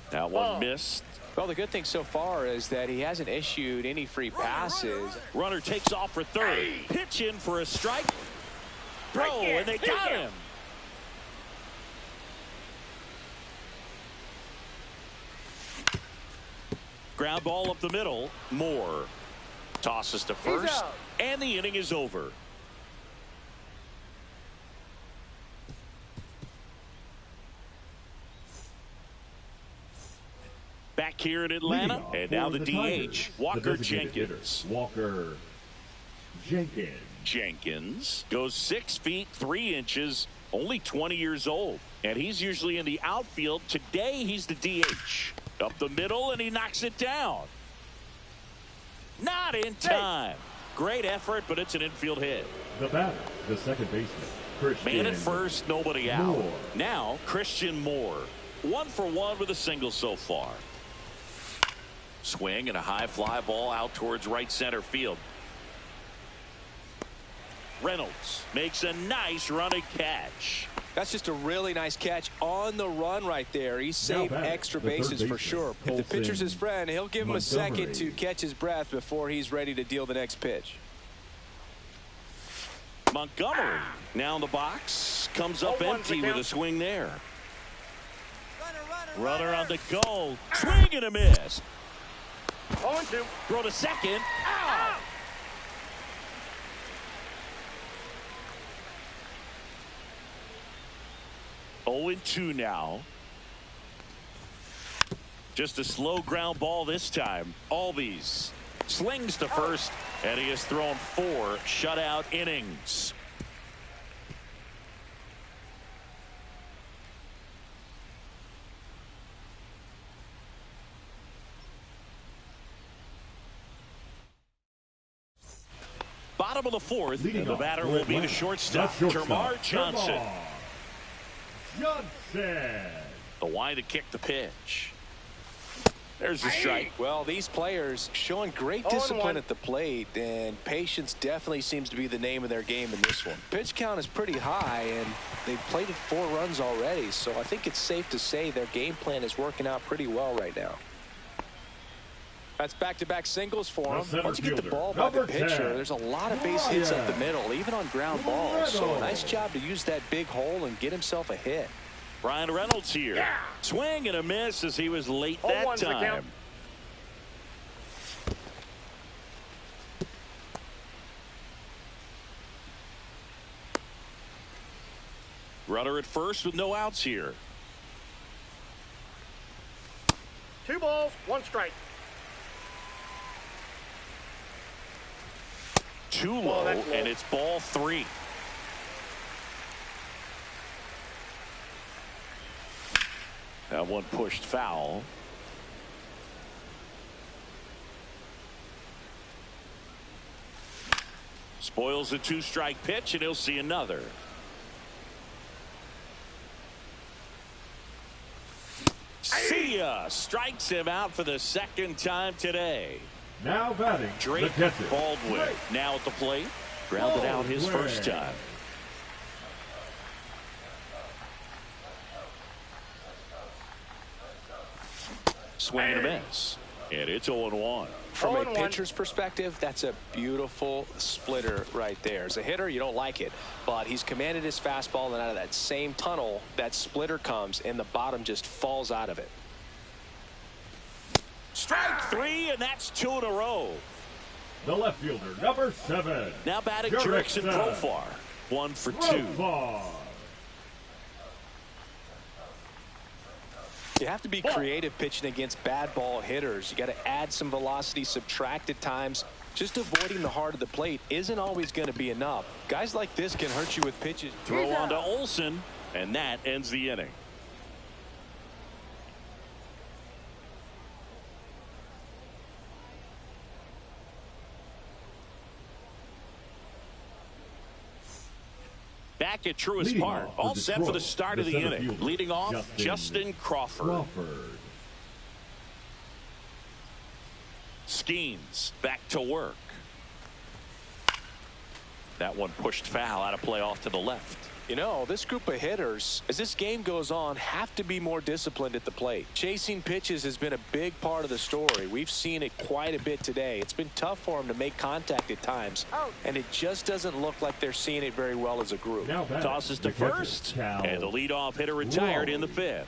That one missed. Well, the good thing so far is that he hasn't issued any free passes. Runner takes off for third. Pitch in for a strike. Throw, and they got him. Ground ball up the middle. Moore tosses to first, and the inning is over. Back here in Atlanta, and now the DH, Walker Jenkins. Walker Jenkins goes 6 feet 3 inches, only 20 years old, and he's usually in the outfield. Today he's the DH. Up the middle, and he knocks it down. Not in time. Great effort, but it's an infield hit. The batter, the second baseman, Christian. Man at first, nobody out. Moore. Now, Christian Moore. 1 for 1 with a single so far. Swing and a high fly ball out towards right center field. Reynolds makes a nice running catch. That's just a really nice catch on the run right there. He saved extra bases for sure. If the pitcher's his friend, he'll give him a second to catch his breath before he's ready to deal the next pitch. Montgomery now in the box. Comes up empty with a swing there. Runner on the go. Swing and a miss. 0-2. Throw to second. Out. Oh, 0-2 now. Just a slow ground ball this time. Albies slings to first, and he has thrown 4 shutout innings. Bottom of the fourth, and the batter will be the shortstop, Termarr Johnson. The wind to kick the pitch. There's the strike. Well, these players showing great discipline at the plate, and patience definitely seems to be the name of their game in this one. Pitch count is pretty high, and they've plated 4 runs already, so I think it's safe to say their game plan is working out pretty well right now. That's back-to-back singles for him. Once you get the ball by the pitcher, there's a lot of base hits up the middle, even on ground balls. So a nice job to use that big hole and get himself a hit. Ryan Reynolds here. Swing and a miss as he was late that time. Runner at first with no outs here. 2 balls, 1 strike. Too low, and it's ball 3. That one pushed foul. Spoils a 2-strike pitch, and he'll see See ya. Strikes him out for the second time today. Now batting, Drake the catcher. Baldwin now at the plate. Grounded out his first time. Swing and a miss. And it's 0-1. From a pitcher's perspective, that's a beautiful splitter right there. As a hitter, you don't like it, but he's commanded his fastball, and out of that same tunnel, that splitter comes, and the bottom just falls out of it. Strike 3, and that's 2 in a row. The left fielder, number 7. Now batting Jurickson Profar. 1 for 2. Profar. You have to be creative pitching against bad ball hitters. You got to add some velocity, subtract at times. Just avoiding the heart of the plate isn't always going to be enough. Guys like this can hurt you with pitches. Throw on to Olsen, and that ends the inning. Back at Truist Park, all set for the start of the inning. Leading off, Justin Crawford. Skeens back to work. That one pushed foul, out of play off to the left. You know, this group of hitters, as this game goes on, have to be more disciplined at the plate. Chasing pitches has been a big part of the story. We've seen it quite a bit today. It's been tough for them to make contact at times, and it just doesn't look like they're seeing it very well as a group. Tosses to first, and the leadoff hitter retired in the 5th.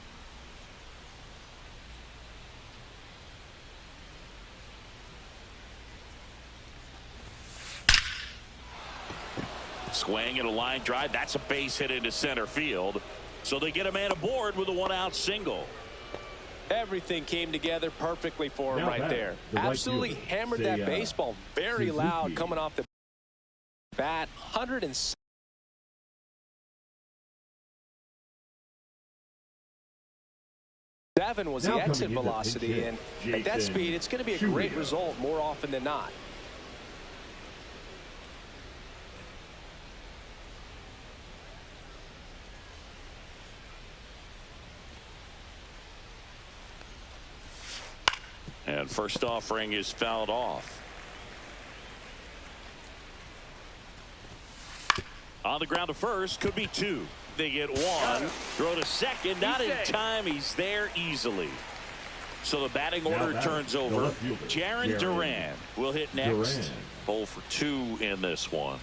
Swing and a line drive. That's a base hit into center field. So they get a man aboard with a 1-out single. Everything came together perfectly for him right there. Absolutely hammered that baseball very loud coming off the bat. 107 was the exit velocity, and at that speed, it's going to be a great result more often than not. And first offering is fouled off. On the ground to first, could be 2. They get 1. Throw to second, not in time. He's there easily. So the batting order turns over. Jarren Duran will hit next. 0 for 2 in this one.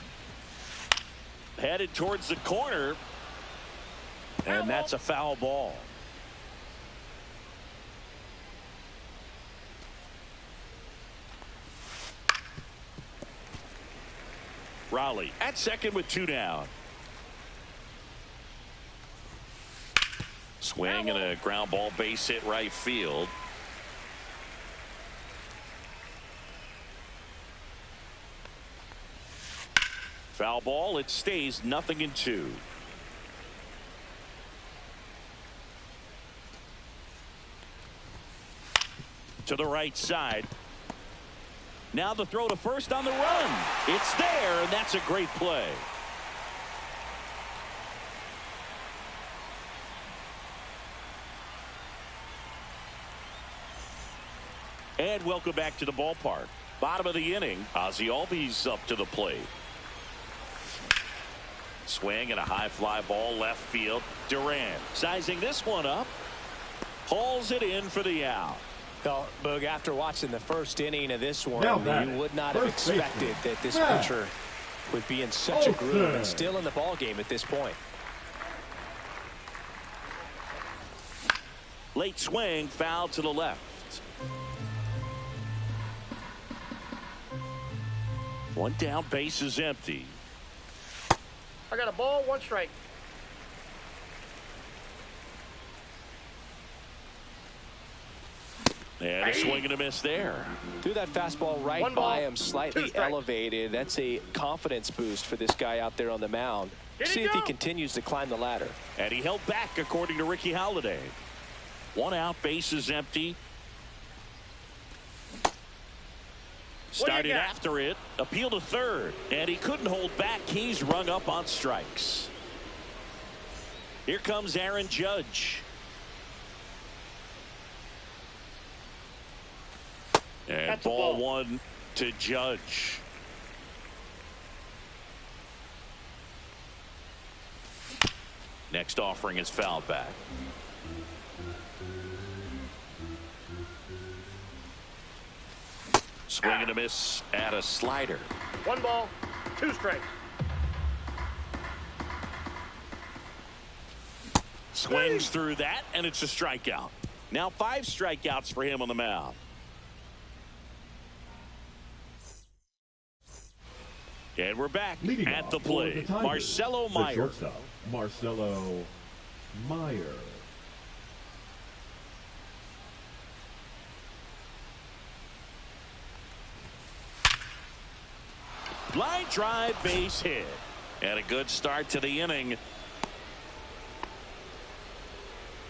Headed towards the corner. And that's a foul ball. Raleigh at second with 2 down. Swing and a ground ball, base hit right field. Foul ball. It stays 0-2. To the right side. Now the throw to first on the run. It's there, and that's a great play. And welcome back to the ballpark. Bottom of the inning, Ozzie Albies up to the plate. Swing and a high fly ball left field. Duran sizing this one up. Hauls it in for the out. Well, Boog, after watching the first inning of this one, you would not have expected that this pitcher would be in such a groove and still in the ball game at this point. Late swing, foul to the left. 1 down, base is empty. I got a ball, 1 strike. And a swing and a miss there. Threw that fastball right by him, slightly elevated. That's a confidence boost for this guy out there on the mound. See if he continues to climb the ladder. And he held back, according to Ricky Halladay. 1 out, base is empty. Started after it, appeal to third, and he couldn't hold back. He's rung up on strikes. Here comes Aaron Judge. And That's a ball ball. one to Judge. Next offering is fouled back. Swing and a miss at a slider. 1 ball, 2 strikes. Swings through that, and it's a strikeout. Now 5 strikeouts for him on the mound. And we're back Leading at off the for plate. the Tigers, Marcelo the Meyer. shortstop, Marcelo Meyer. Line drive, base hit. And a good start to the inning.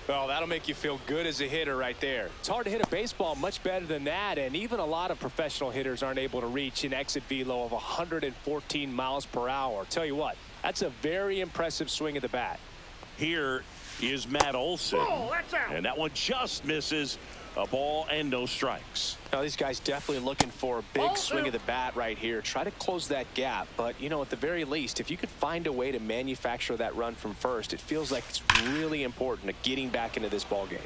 Well, that'll make you feel good as a hitter right there. It's hard to hit a baseball much better than that, and even a lot of professional hitters aren't able to reach an exit velo of 114 miles per hour. Tell you what, that's a very impressive swing of the bat. Here is Matt Olson. Oh, that's out. And that one just misses. A ball and no strikes. Now, these guys definitely looking for a big Ball swing two. of the bat right here. Try to close that gap. But, you know, at the very least, if you could find a way to manufacture that run from first, it feels like it's really important to getting back into this ball game.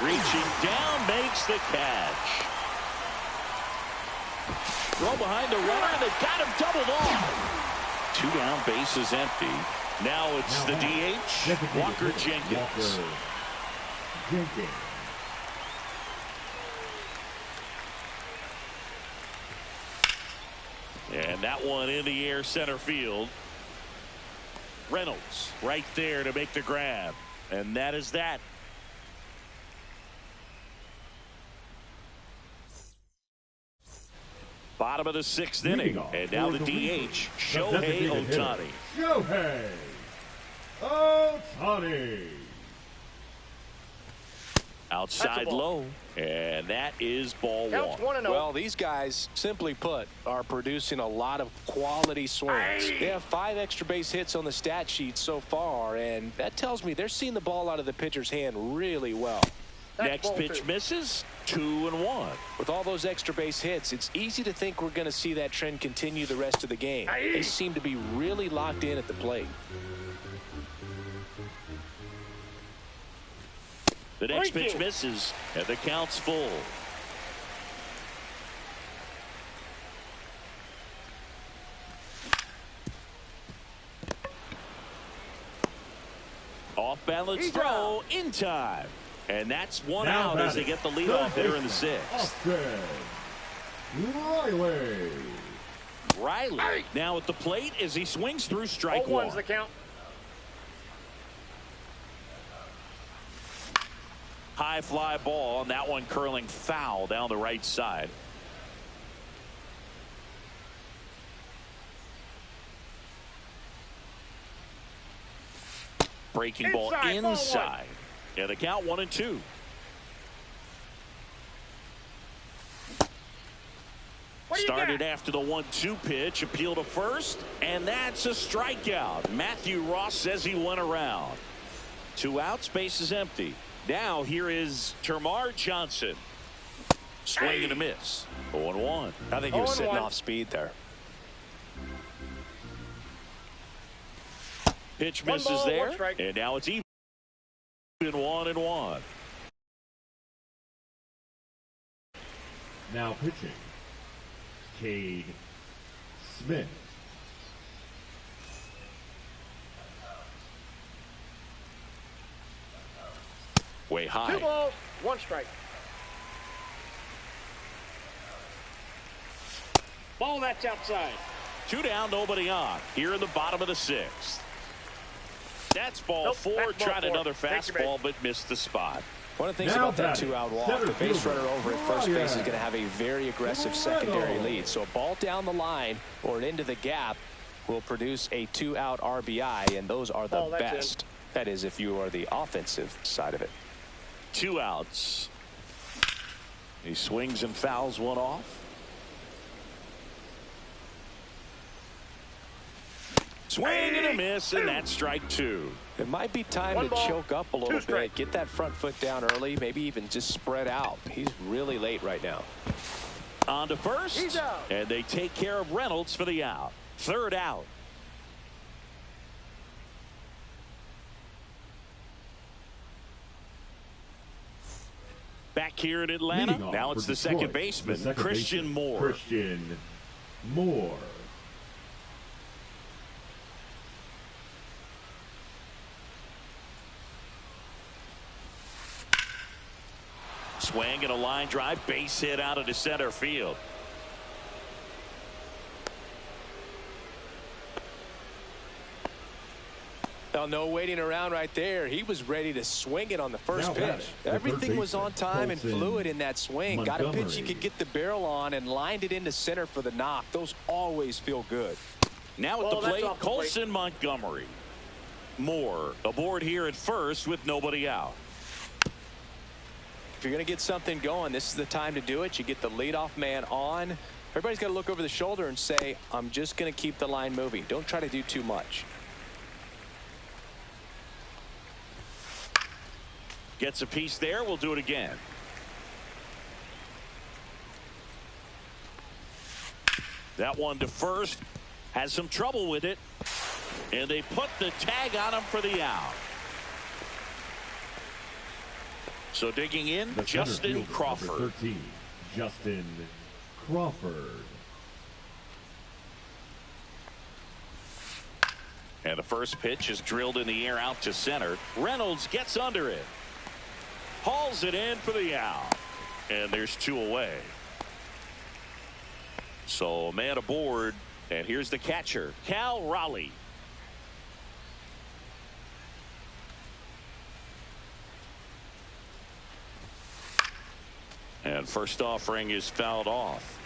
Reaching down, makes the catch. Throw behind the runner, and they've got him doubled off. 2 down, bases empty. Now it's the DH, Walker Jenkins. Walker Jenkins. And that one in the air center field. Reynolds right there to make the grab. And that is that. Bottom of the 6th inning. And now the DH, Shohei Ohtani. Shohei Ohtani. Outside low. And that is ball Counts 1. 1-0. Well, these guys, simply put, are producing a lot of quality swings. They have 5 extra base hits on the stat sheet so far, and that tells me they're seeing the ball out of the pitcher's hand really well. That's Next ball pitch 2. misses. 2-1. With all those extra base hits, it's easy to think we're going to see that trend continue the rest of the game. They seem to be really locked in at the plate. The next pitch misses, and the count's full. Off balance throw in time. And that's one Now out as they batting, get the leadoff hitter in the 6th. Austin Riley. Riley now at the plate as he swings through strike 1. 0-1's the count. High fly ball, and that one curling foul down the right side. Breaking ball Inside, ball inside. Yeah, the count 1-2. What do you Started got? after the 1-2 pitch, appeal to first, and that's a strikeout. Matthew Ross says he went around. 2 outs, base is empty. Now here is Termarr Johnson. Swing and a miss. 0-1. I think he was sitting 0-1. off speed there. Pitch 1 misses ball, 1 there, strike. and now it's even 1-1. Now pitching, Cade Smith. Way 2 high. balls, 1 strike. Ball that's outside. 2 down, nobody on. Here in the bottom of the 6th. That's ball Nope, 4. that's ball Tried 4. another Take your fastball, but missed the spot. One of the things Now about that batting, 2-out walk, center the base fielder, runner over at first base is Ryan going to have a very aggressive secondary lead. So a ball down the line or into the gap will produce a 2-out RBI, and those are the Oh, that's best. That is, if you are the offensive side of it. 2 outs. He swings and fouls one off. Swing and a miss, and that's strike 2. It might be time 1 to ball, choke up a 2 little bit, strike. get that front foot down early, maybe even just spread out. He's really late right now. On to first. He's out. And they take care of Reynolds for the out. Third out. Back here in Atlanta. Now it's the second baseman, Christian Moore. Christian Moore. Swing and a line drive, base hit out into center field. Well, no waiting around right there. He was ready to swing it on the first pitch. The Everything was on time and Colson fluid in that swing. Got a pitch he Montgomery. could get the barrel on and lined it into center for the knock. Those always feel good. Now at Ball, the that's plate, off the plate. Colson Montgomery. Moore aboard here at first with nobody out. If you're going to get something going, this is the time to do it. You get the leadoff man on. Everybody's got to look over the shoulder and say, I'm just going to keep the line moving. Don't try to do too much. Gets a piece there. We'll do it again. That one to first. Has some trouble with it. And they put the tag on him for the out. So digging in, The Justin center fielder, Crawford. number 13, Justin Crawford. And the first pitch is drilled in the air out to center. Reynolds gets under it. Hauls it in for the out. And there's two away. So a man aboard. And here's the catcher, Cal Raleigh. And first offering is fouled off.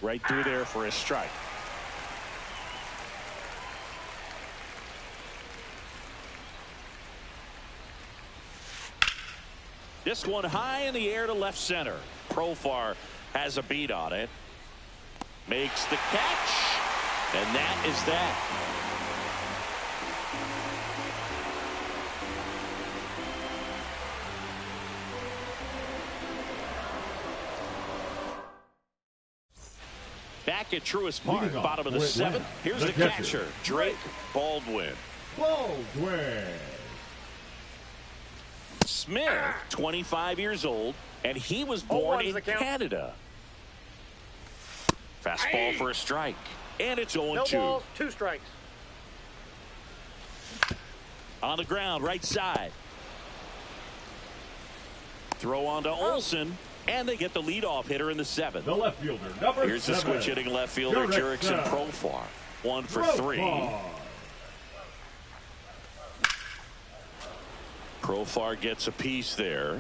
Right through there for a strike. This one high in the air to left center. Profar has a beat on it. Makes the catch. And that is that. Back at Truist Park, Leading off bottom of the for seventh. Atlanta, Here's the the catcher, catcher, Drake Baldwin. Baldwin. Smith, 25 years old, and he was born 0-1's in the count. Canada. Fastball for a strike, and it's 0-2. No balls, 2 strikes. On the ground, right side. Throw on to Olsen, and they get the leadoff hitter in the seventh. The left fielder, number Here's the 7. switch hitting left fielder, Jurickson Profar. 1 for 3. Profar gets a piece there.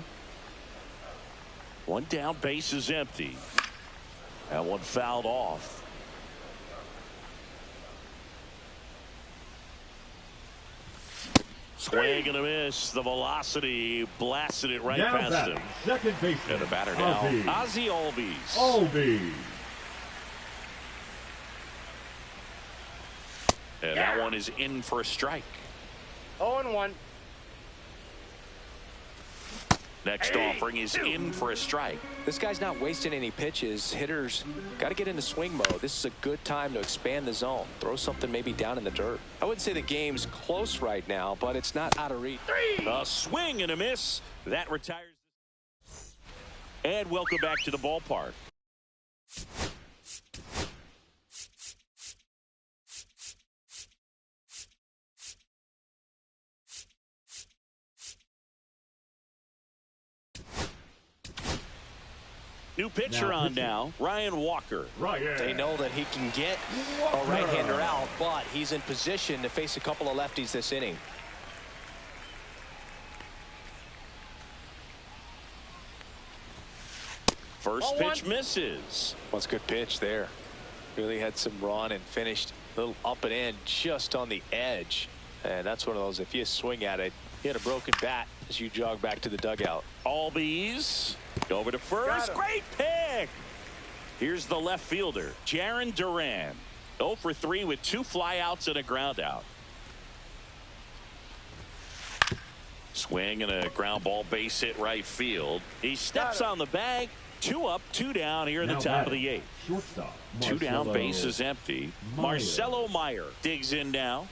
One down, base is empty. That one fouled off. Swing and a miss. The velocity blasted it right Now past batting, him. second baseman. And the batter now, Ozzie Ozzie Albies. Albies. And that one is in for a strike. 0-1. Next offering is in for a strike. This guy's not wasting any pitches. Hitters got to get into swing mode. This is a good time to expand the zone. Throw something maybe down in the dirt. I wouldn't say the game's close right now, but it's not out of reach. A swing and a miss. That retires. And welcome back to the ballpark. New pitcher Now on pitching. now, Ryan Walker. Ryan. They know that he can get a right-hander out, but he's in position to face a couple of lefties this inning. First pitch misses. Well, it's a good pitch there. Really had some run and finished a little up and in just on the edge. And that's one of those, if you swing at it, you had a broken bat as you jog back to the dugout. Albies over to first. Got him. Great pick. Here's the left fielder, Jarren Duran. 0 for 3 with 2 flyouts and a ground out. Swing and a ground ball base hit right field. He steps on the bag. 2 up, 2 down here in the top of the 8th. Shortstop. 2 down, Marcelo base is empty. Meyer. Marcelo Meyer digs in now.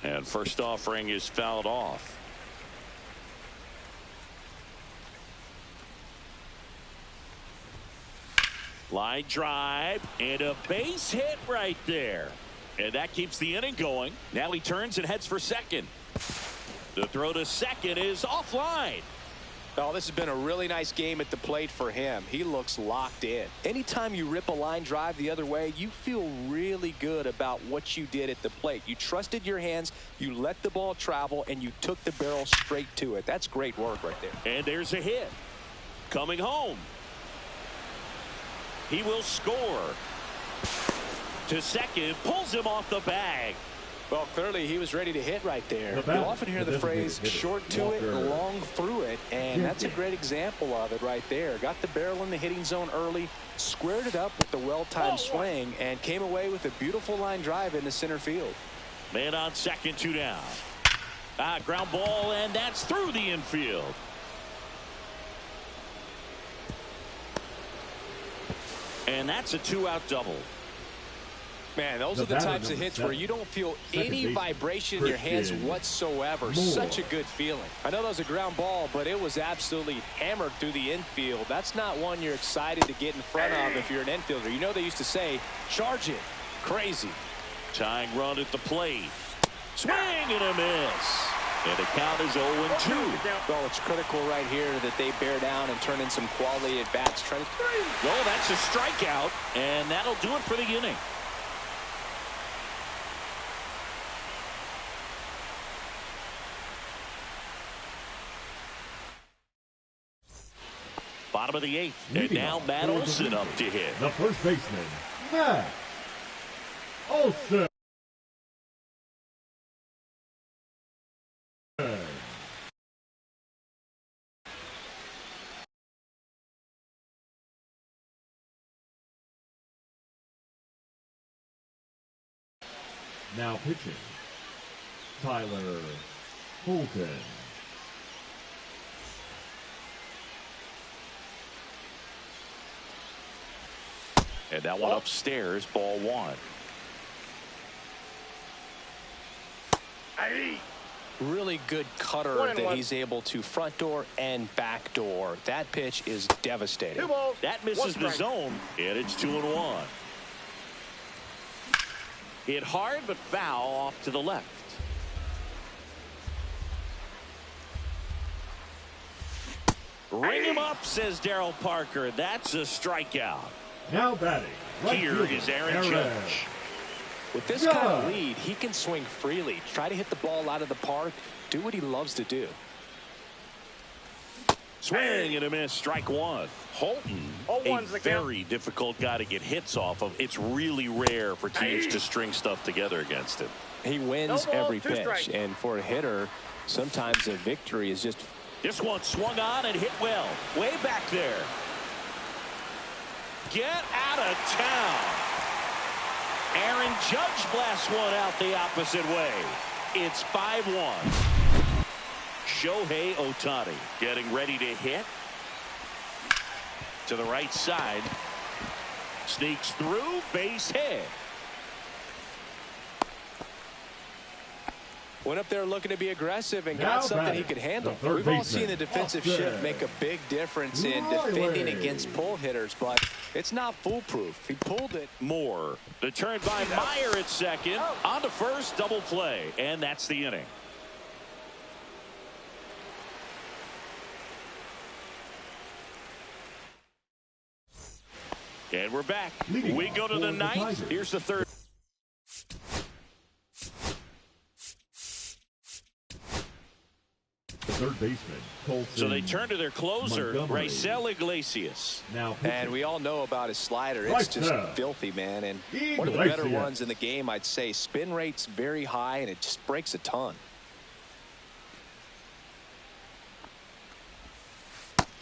And first offering is fouled off. Line drive and a base hit right there. And that keeps the inning going. Now he turns and heads for second. The throw to second is offline. Oh, this has been a really nice game at the plate for him. He looks locked in. Anytime you rip a line drive the other way, you feel really good about what you did at the plate. You trusted your hands, you let the ball travel, and you took the barrel straight to it. That's great work right there. And there's a hit. Coming home. He will score. To second, pulls him off the bag. Well, clearly he was ready to hit right there. You often hear the phrase short to it, long through it, and that's a great example of it right there. Got the barrel in the hitting zone early, squared it up with the well-timed swing, and came away with a beautiful line drive into center field. Man on second, 2 down. Ground ball, and that's through the infield. And that's a 2-out double. Man, those are the types of hits where you don't feel any vibration in your hands whatsoever. Such a good feeling. I know that was a ground ball, but it was absolutely hammered through the infield. That's not one you're excited to get in front of if you're an infielder. You know they used to say, charge it. Crazy. Tying run at the plate. Swing and a miss. And the count is 0-2. Well, it's critical right here that they bear down and turn in some quality at bats. Well, that's a strikeout, and that'll do it for the inning. Bottom of the 8th, and now Matt Olson up to hit. The first baseman, Matt Olson. Now pitching, Tyler Fulton. And that one upstairs, ball 1. Really good cutter that he's able to front door and back door. That pitch is devastating. That misses the zone, and it's 2-1. Hit hard, but foul off to the left. Ring him up, says Darryl Parker. That's a strikeout. Now batting. Right Here is Aaron Judge. With this kind of lead, he can swing freely, try to hit the ball out of the park, do what he loves to do. Swing and a miss, strike 1. Holton, a very difficult guy to get hits off of. It's really rare for teams to string stuff together against him. He wins every pitch, and for a hitter, sometimes a victory is just... This one swung on and hit well. Way back there. Get out of town. Aaron Judge blasts one out the opposite way. It's 5-1. Shohei Ohtani getting ready to hit. To the right side. Sneaks through, base hit. Went up there looking to be aggressive and got something he could handle. We've all seen the defensive shift make a big difference in defending against pull hitters, but it's not foolproof. He pulled it. Moore. The turn by Meyer at second. On to first, double play, and that's the inning. And we're back. We go to the 9th. Here's the 3rd. Third baseman, Colton. So they turn to their closer, Raisel Iglesias. Now and we all know about his slider. It's just filthy, man. And one of the better ones in the game, I'd say. Spin rate's very high, and it just breaks a ton.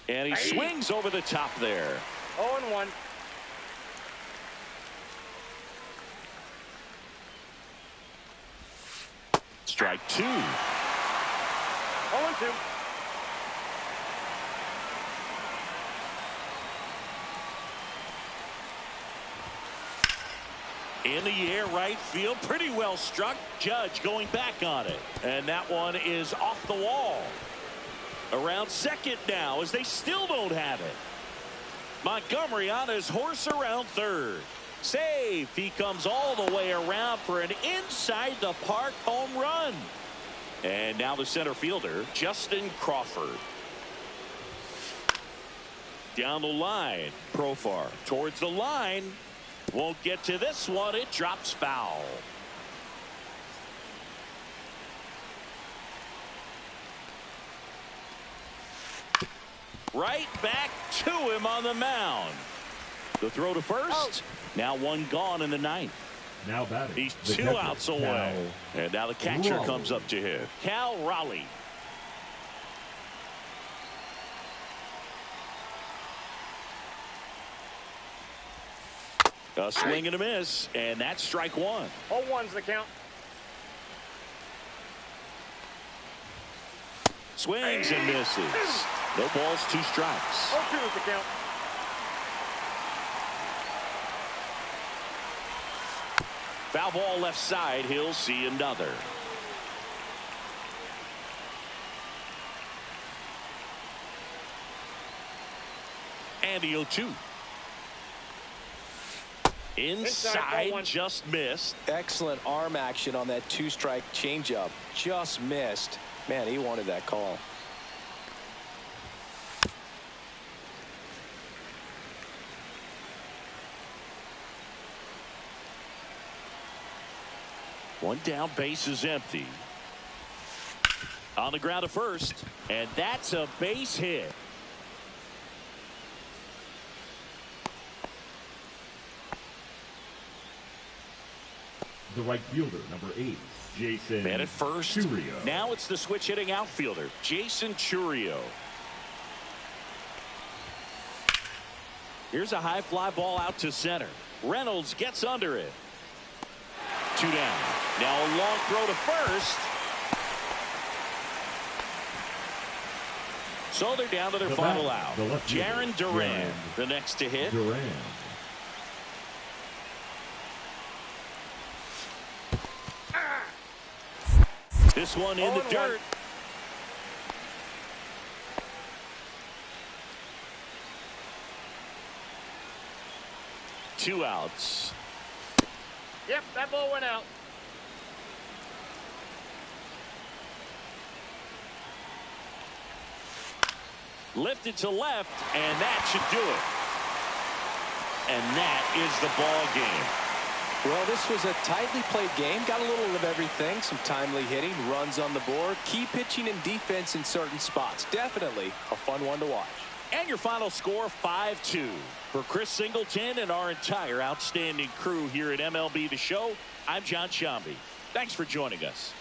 And he swings over the top there. 0-1. strike two. 0-2. In the air, right field, pretty well struck. Judge going back on it, and that one is off the wall. Around second now, as they still don't have it. Montgomery on his horse around third. Save. He comes all the way around for an inside the park home run. And now the center fielder, Justin Crawford. Down the line, Profar towards the line. Won't get to this one. It drops foul. Right back to him on the mound. The throw to first. Now one gone in the ninth. Now batting. He's the two catcher, outs away. And now the catcher Raleigh. comes up to hit. Cal Raleigh. A swing and a miss, and that's strike one. 0-1's the count. Swings and misses. No balls, two strikes. 0-2's the count. Foul ball left side. He'll see another. And the 0-2. Inside, just missed. Excellent arm action on that two-strike changeup. Just missed. Man, he wanted that call. One down, base is empty. On the ground to first, and that's a base hit. The right fielder, number 8, Jason Man at first. Chourio. Now it's the switch hitting outfielder, Jason Chourio. Here's a high fly ball out to center. Reynolds gets under it. Two down. Now a long throw to first. So they're down to their The final batter, out. the left fielder, Jarren Duran, Jarren the next to hit. Duran. This one in the 0-1. dirt. Two outs. Yep, that ball went out. Lifted to left, and that should do it. And that is the ball game. Well, this was a tightly played game. Got a little of everything. Some timely hitting, runs on the board, key pitching and defense in certain spots. Definitely a fun one to watch. And your final score, 5-2. For Chris Singleton and our entire outstanding crew here at MLB The Show, I'm John Sciambi. Thanks for joining us.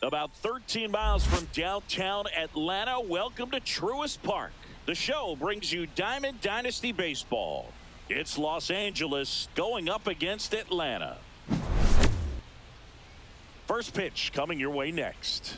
About 13 miles from downtown Atlanta, welcome to Truist Park. The show brings you Diamond Dynasty Baseball. It's Los Angeles going up against Atlanta. First pitch coming your way next.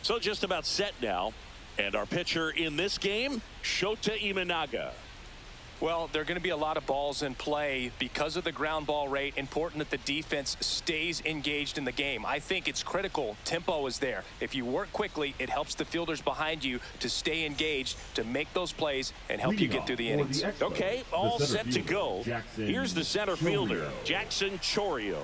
So just about set now. And our pitcher in this game, Shota Imanaga. Well, there are going to be a lot of balls in play because of the ground ball rate. Important that the defense stays engaged in the game. I think it's critical. Tempo is there. If you work quickly, it helps the fielders behind you to stay engaged, to make those plays, and help you get through the innings. Okay, all set to go. Here's the center fielder, Jackson Chourio.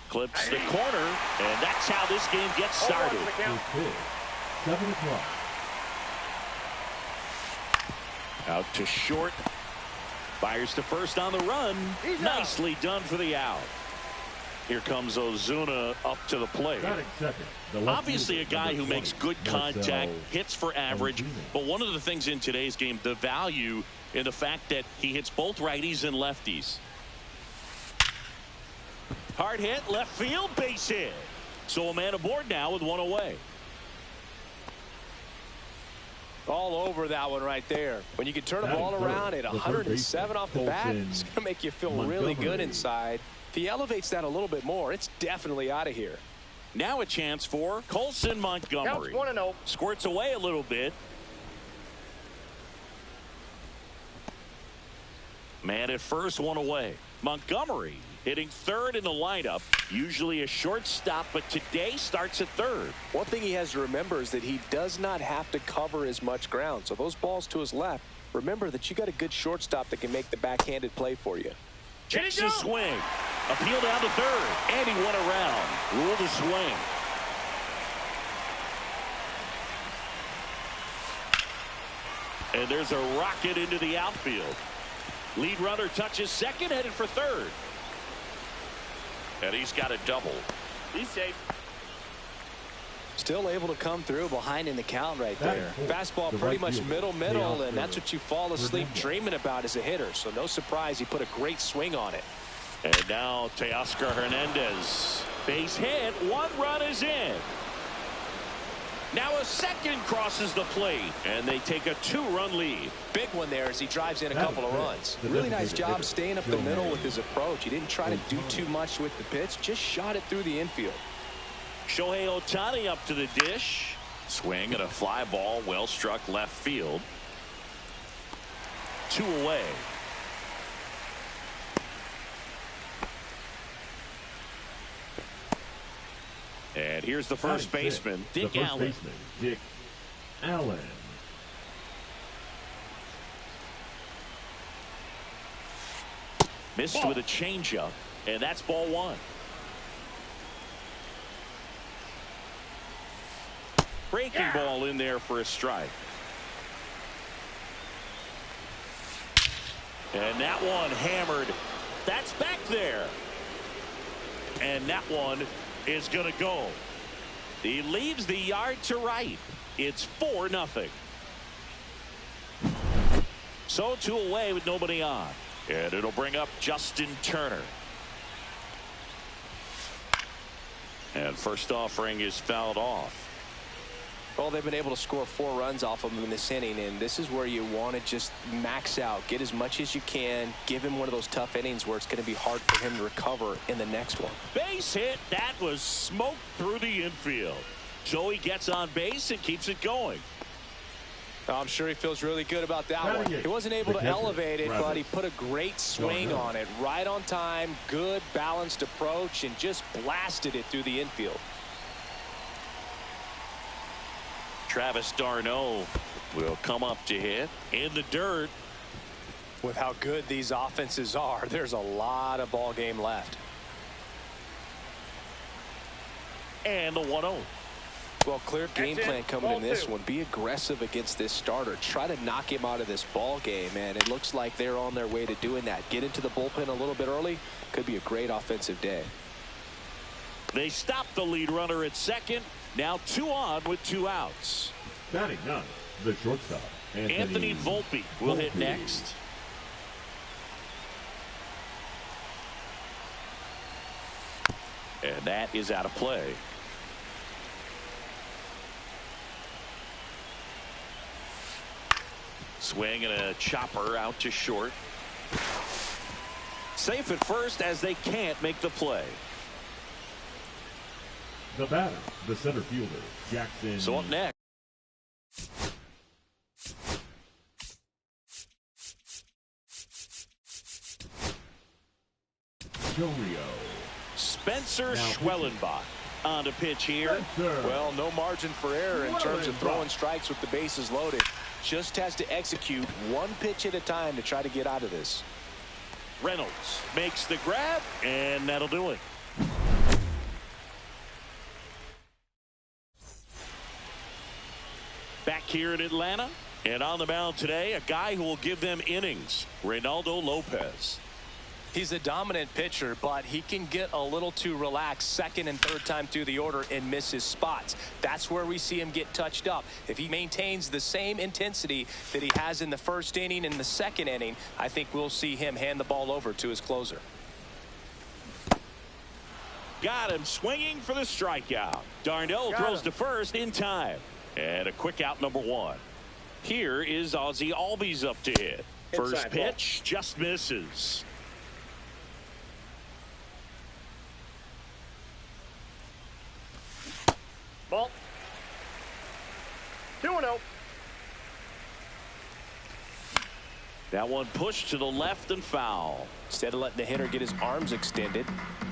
Clips the corner, and that's how this game gets started. 7 o'clock. Out to short. Fires to first on the run. Nicely done for the out. Here comes Ozuna up to the plate. Obviously a guy who makes good contact, hits for average, but one of the things in today's game, the value in the fact that he hits both righties and lefties. Hard hit, left field, base hit. So a man aboard now with one away. All over that one right there. When you can turn a ball around at 107 off the bat, it's going to make you feel really good inside. If he elevates that a little bit more, it's definitely out of here. Now a chance for Colson Montgomery. 1-0. Squirts away a little bit. Man at first, one away. Montgomery hitting third in the lineup. Usually a shortstop, but today starts at third. One thing he has to remember is that he does not have to cover as much ground. So those balls to his left, remember that you got a good shortstop that can make the backhanded play for you. Checks the swing. Appeal down to third. And he went around. Ruled a swing. And there's a rocket into the outfield. Lead runner touches second, headed for third. And he's got a double. He's safe. Still able to come through behind in the count right there. Fastball pretty much middle, and that's what you fall asleep dreaming about as a hitter. So no surprise he put a great swing on it. And now Teoscar Hernandez. Base hit. One run is in. Now a second crosses the plate, and they take a 2-run lead. Big one there as he drives in a couple of runs. Really nice job staying up the middle with his approach. He didn't try to do too much with the pitch, just shot it through the infield. Shohei Ohtani up to the dish. Swing and a fly ball, well struck left field. 2 away. And here's the first baseman, Dick Allen. Dick Allen. Missed with a changeup, and that's ball 1. Breaking ball in there for a strike. And that one hammered. That's back there. And that one is going to go. He leaves the yard to right. It's 4-0. So 2 away with nobody on. And it'll bring up Justin Turner. And first offering is fouled off. Well, they've been able to score 4 runs off of him in this inning, and this is where you want to just max out, get as much as you can, give him one of those tough innings where it's going to be hard for him to recover in the next one. Base hit. That was smoked through the infield. Joey gets on base and keeps it going. I'm sure he feels really good about that one. He wasn't able to elevate it, but he put a great swing on it. Right on time, good balanced approach, and just blasted it through the infield. Travis d'Arnaud will come up to hit in the dirt. With how good these offenses are, there's a lot of ball game left. And the 1-0. Well, clear game plan coming in this one. Be aggressive against this starter. Try to knock him out of this ball game, and it looks like they're on their way to doing that. Get into the bullpen a little bit early. Could be a great offensive day. They stop the lead runner at second. Now 2 on with 2 outs. Batting 9, the shortstop, Anthony Volpe will hit next. And that is out of play. Swing and a chopper out to short. Safe at first as they can't make the play. The batter, the center fielder, Jackson. So up next. Jorio. Spencer Schwellenbach on the pitch here. Well, no margin for error in terms of throwing strikes with the bases loaded. Just has to execute one pitch at a time to try to get out of this. Reynolds makes the grab, and that'll do it. Back here in Atlanta, and on the mound today, a guy who will give them innings, Reynaldo Lopez. He's a dominant pitcher, but he can get a little too relaxed second and third time through the order and miss his spots. That's where we see him get touched up. If he maintains the same intensity that he has in the first inning and the second inning, I think we'll see him hand the ball over to his closer. Got him swinging for the strikeout. Darnell throws to first in time. And a quick out, number 1. Here is Ozzie Albies up to hit. First pitch just misses. Ball. 2-0. That one pushed to the left and foul. Instead of letting the hitter get his arms extended,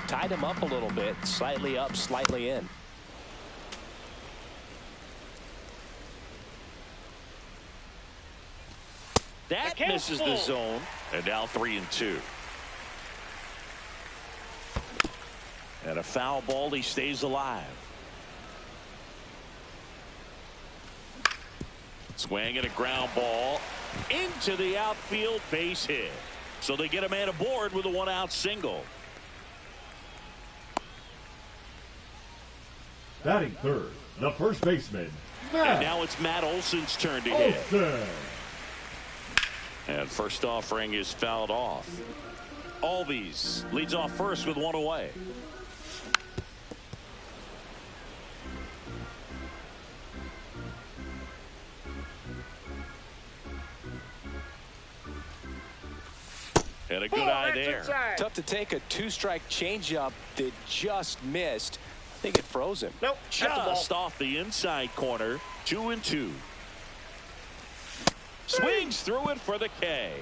tied him up a little bit, slightly up, slightly in. That misses the zone. And now 3-2. And a foul ball. He stays alive. Swing and a ground ball into the outfield, base hit. So they get a man aboard with a 1-out single. Batting third, the first baseman, Matt. And now it's Matt Olson's turn to hit. And first offering is fouled off. Albies leads off first with 1 away. And a good eye there. Tough to take a 2-strike changeup that just missed. I think it froze him. Nope. Just off the inside corner. 2-2. Swings through it for the K.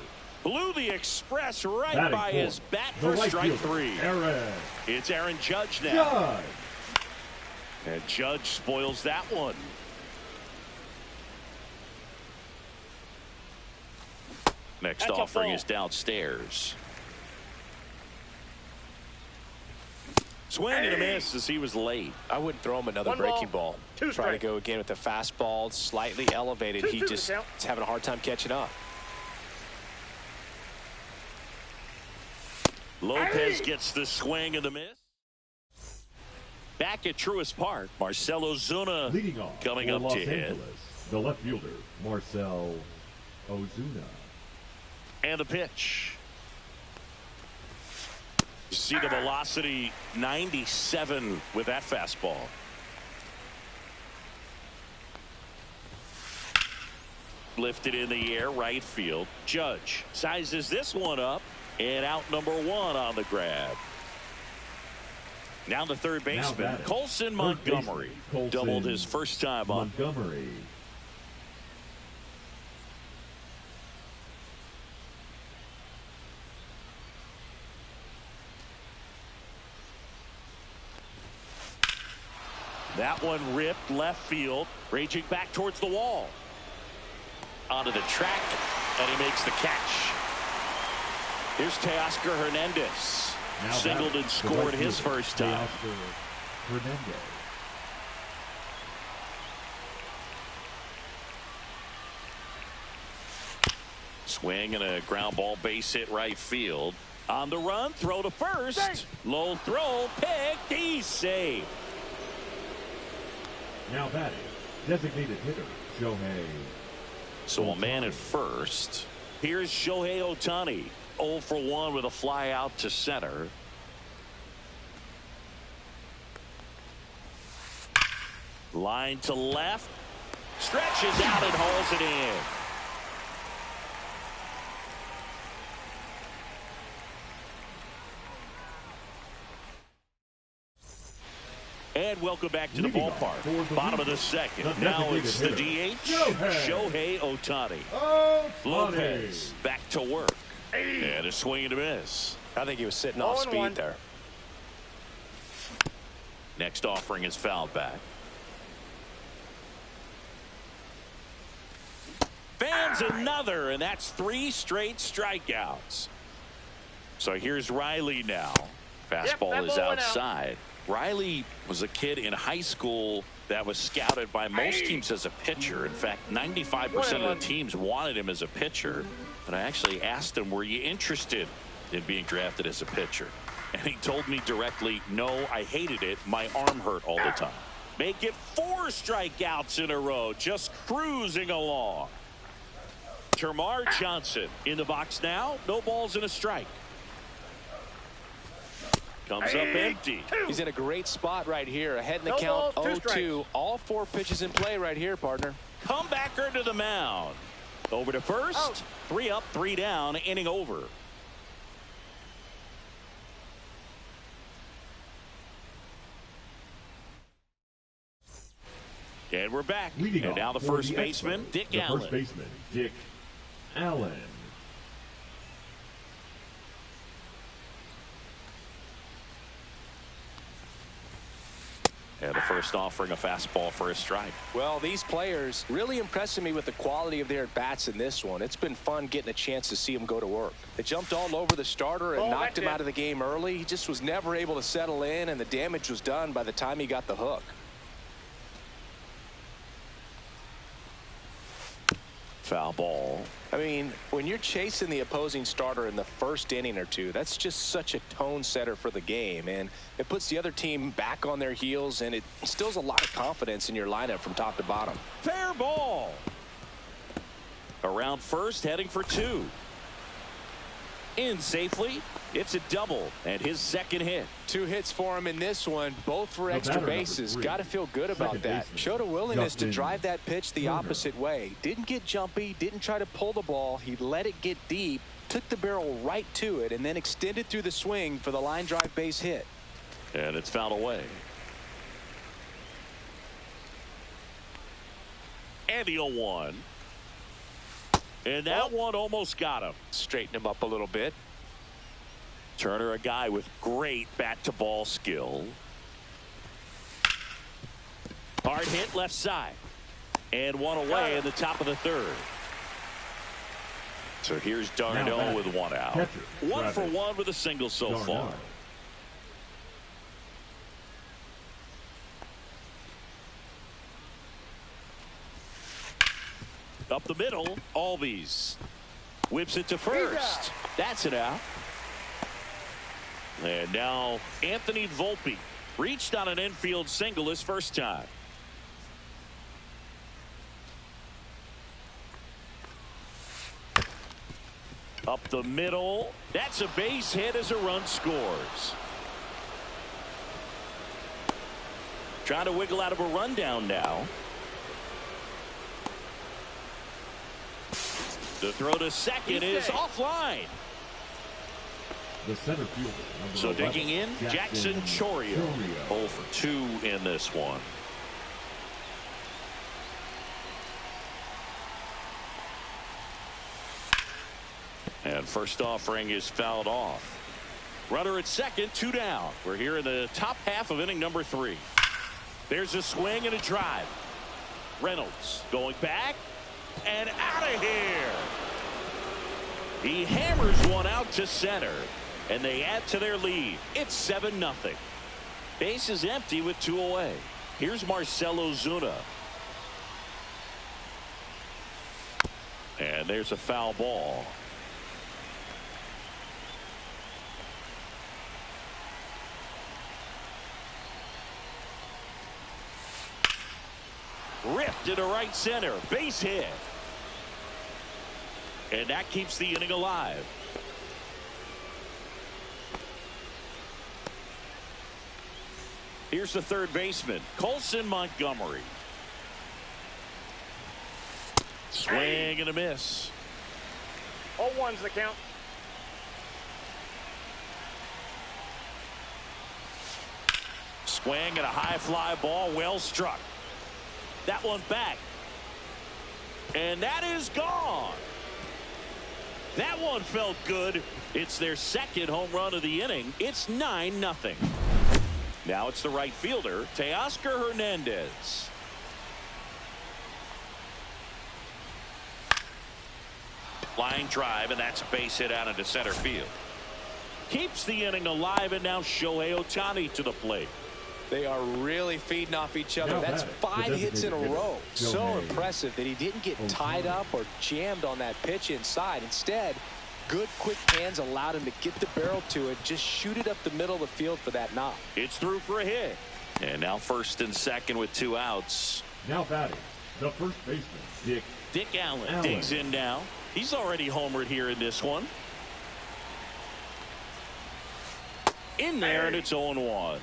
Blew the express right Batting by fourth, his bat the for right strike fielder, 3. It's Aaron Judge now. Judge. And Judge spoils that one. Next offering is downstairs. Swing and a miss as he was late. I wouldn't throw him another breaking ball. Try to go again with the fastball, slightly elevated. He just is having a hard time catching up. Lopez gets the swing and the miss. Back at Truist Park, Marcell Ozuna Leading off coming for up Los to hit. Angeles, the left fielder, Marcell Ozuna. And the pitch. You see the velocity, 97 with that fastball. Lifted in the air, right field. Judge sizes this one up, and out number 1 on the grab. Now the third baseman, Colson Montgomery. Doubled his first time up. Montgomery. That one ripped left field, raging back towards the wall. Onto the track, and he makes the catch. Here's Teoscar Hernandez. Now Singled and scored his first time. Teoscar Hernandez. Swing and a ground ball, base hit right field. On the run, throw to first. Low throw, picked, he's safe. Now batting, designated hitter, Shohei. So a man at first. Here's Shohei Ohtani. 0 for 1 with a fly out to center. Line to left. Stretches out and hauls it in. And welcome back to the ballpark. Bottom of the second. Now it's the DH, Shohei Ohtani. Lopez back to work. And a swing and a miss. I think he was sitting off speed there. Next offering is fouled back. Fans another, and that's 3 straight strikeouts. So here's Riley now. Fastball is outside. Riley was a kid in high school that was scouted by most teams as a pitcher. In fact, 95% of the teams wanted him as a pitcher. But I actually asked him, were you interested in being drafted as a pitcher? And he told me directly, no, I hated it. My arm hurt all the time. Make it 4 strikeouts in a row, just cruising along. Termarr Johnson in the box now. No balls and a strike. Comes up empty. He's in a great spot right here. Ahead in the count, 0-2. All 4 pitches in play right here, partner. Comebacker to the mound. Over to first. 3 up, 3 down. Inning over. And we're back. And now the first baseman, Dick Allen. First baseman, Dick Allen. And the first offering, a fastball for a strike. Well, these players really impressing me with the quality of their at-bats in this one. It's been fun getting a chance to see them go to work. They jumped all over the starter and knocked him out of the game early. He just was never able to settle in, and the damage was done by the time he got the hook. Foul ball. I mean, when you're chasing the opposing starter in the first inning or two, that's just such a tone setter for the game, and it puts the other team back on their heels, and it instills a lot of confidence in your lineup from top to bottom. Fair ball. Around first, heading for 2. In safely. It's a double and his second hit. 2 hits for him in this one, both for extra bases. Got to feel good about that. Showed a willingness to drive that pitch the opposite way. Didn't get jumpy, didn't try to pull the ball. He let it get deep, took the barrel right to it, and then extended through the swing for the line drive base hit. And it's fouled away. And the 0-1. And that one almost got him. Straighten him up a little bit. Turner, a guy with great bat-to-ball skill. Hard hit left side. And one away in the top of the 3rd. So here's Darno with 1 out. 1 for 1 with a single so far. Up the middle, Albies. Whips it to first. That's it out. And now Anthony Volpe reached on an infield single his first time. Up the middle. That's a base hit as a run scores. Trying to wiggle out of a rundown now. The throw to second is offline. The center fielder. So 11, digging in, Jackson Chourio. 0 for 2 in this one. And first offering is fouled off. Runner at second, 2 down. We're here in the top half of inning number 3. There's a swing and a drive. Reynolds going back and out of here. He hammers one out to center, and they add to their lead. It's 7-0. Base is empty with 2 away. Here's Marcell Ozuna. And there's a foul ball. Ripped into right center. Base hit. And that keeps the inning alive. Here's the third baseman, Colson Montgomery. Swing and a miss. 0-1's the count. Swing and a high fly ball, well struck. That one back. And that is gone. That one felt good. It's their second home run of the inning. It's 9-0. Now it's the right fielder, Teoscar Hernandez. Line drive, and that's a base hit out into center field. Keeps the inning alive, and now Shohei Ohtani to the plate. They are really feeding off each other. Now That's 5 hits in a row. So Shohei impressive that he didn't get tied up or jammed on that pitch inside. Instead, good quick hands allowed him to get the barrel to it, just shoot it up the middle of the field for that knock. It's through for a hit. And now first and second with 2 outs. Now batting, the first baseman, Dick Allen digs in now. He's already homered here in this one. In there, and it's 0-1.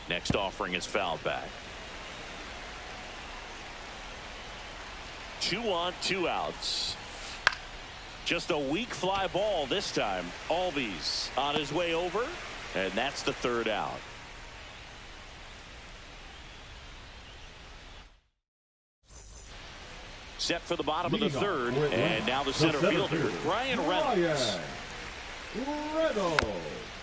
Next offering is fouled back. 2 on, 2 outs. Just a weak fly ball this time. Albies on his way over, and that's the 3rd out. Set for the bottom of the 3rd, and now the center fielder, Ryan Reynolds.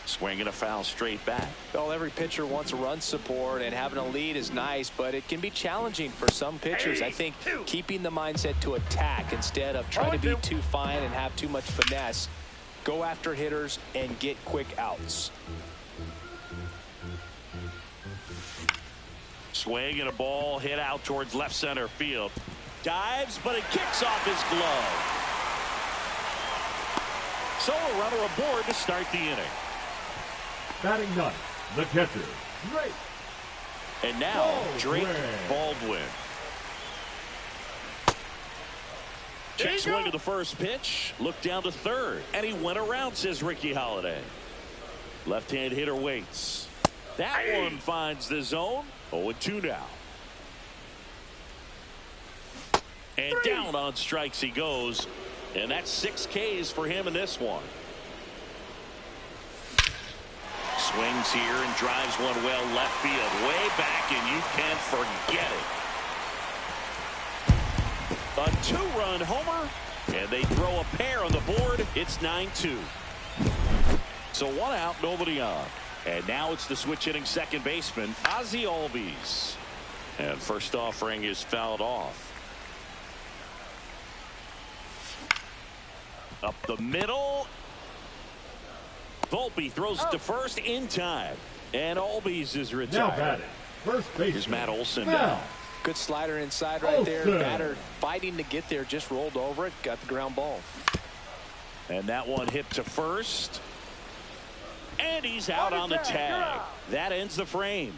Swinging a foul straight back. Well, every pitcher wants run support, and having a lead is nice, but it can be challenging for some pitchers. I think keeping the mindset to attack instead of trying to be too fine and have too much finesse. Go after hitters and get quick outs. Swing and a ball hit out towards left center field. Dives, but it kicks off his glove. So a runner aboard to start the inning. Batting 9th, the catcher, Drake. And now Drake Baldwin. Check swing of the first pitch. Look down to 3rd. And he went around, says Ricky Holiday. Left-hand hitter waits. That one finds the zone. 0-2 now. And down on strikes he goes. And that's 6 Ks for him in this one. Swings here and drives one well left field. Way back, and you can't forget it. A 2-run homer, and they throw a pair on the board. It's 9-2. So 1 out, nobody on. And now it's the switch hitting second baseman, Ozzie Albies. And first offering is fouled off. Up the middle. Volpe throws it to first in time. And Albies is retired. Now batting, first baseman. Here's Matt Olson now. Good slider inside right there. Batter fighting to get there, just rolled over it, got the ground ball. And that one hit to first. And he's out on the tag. That ends the frame.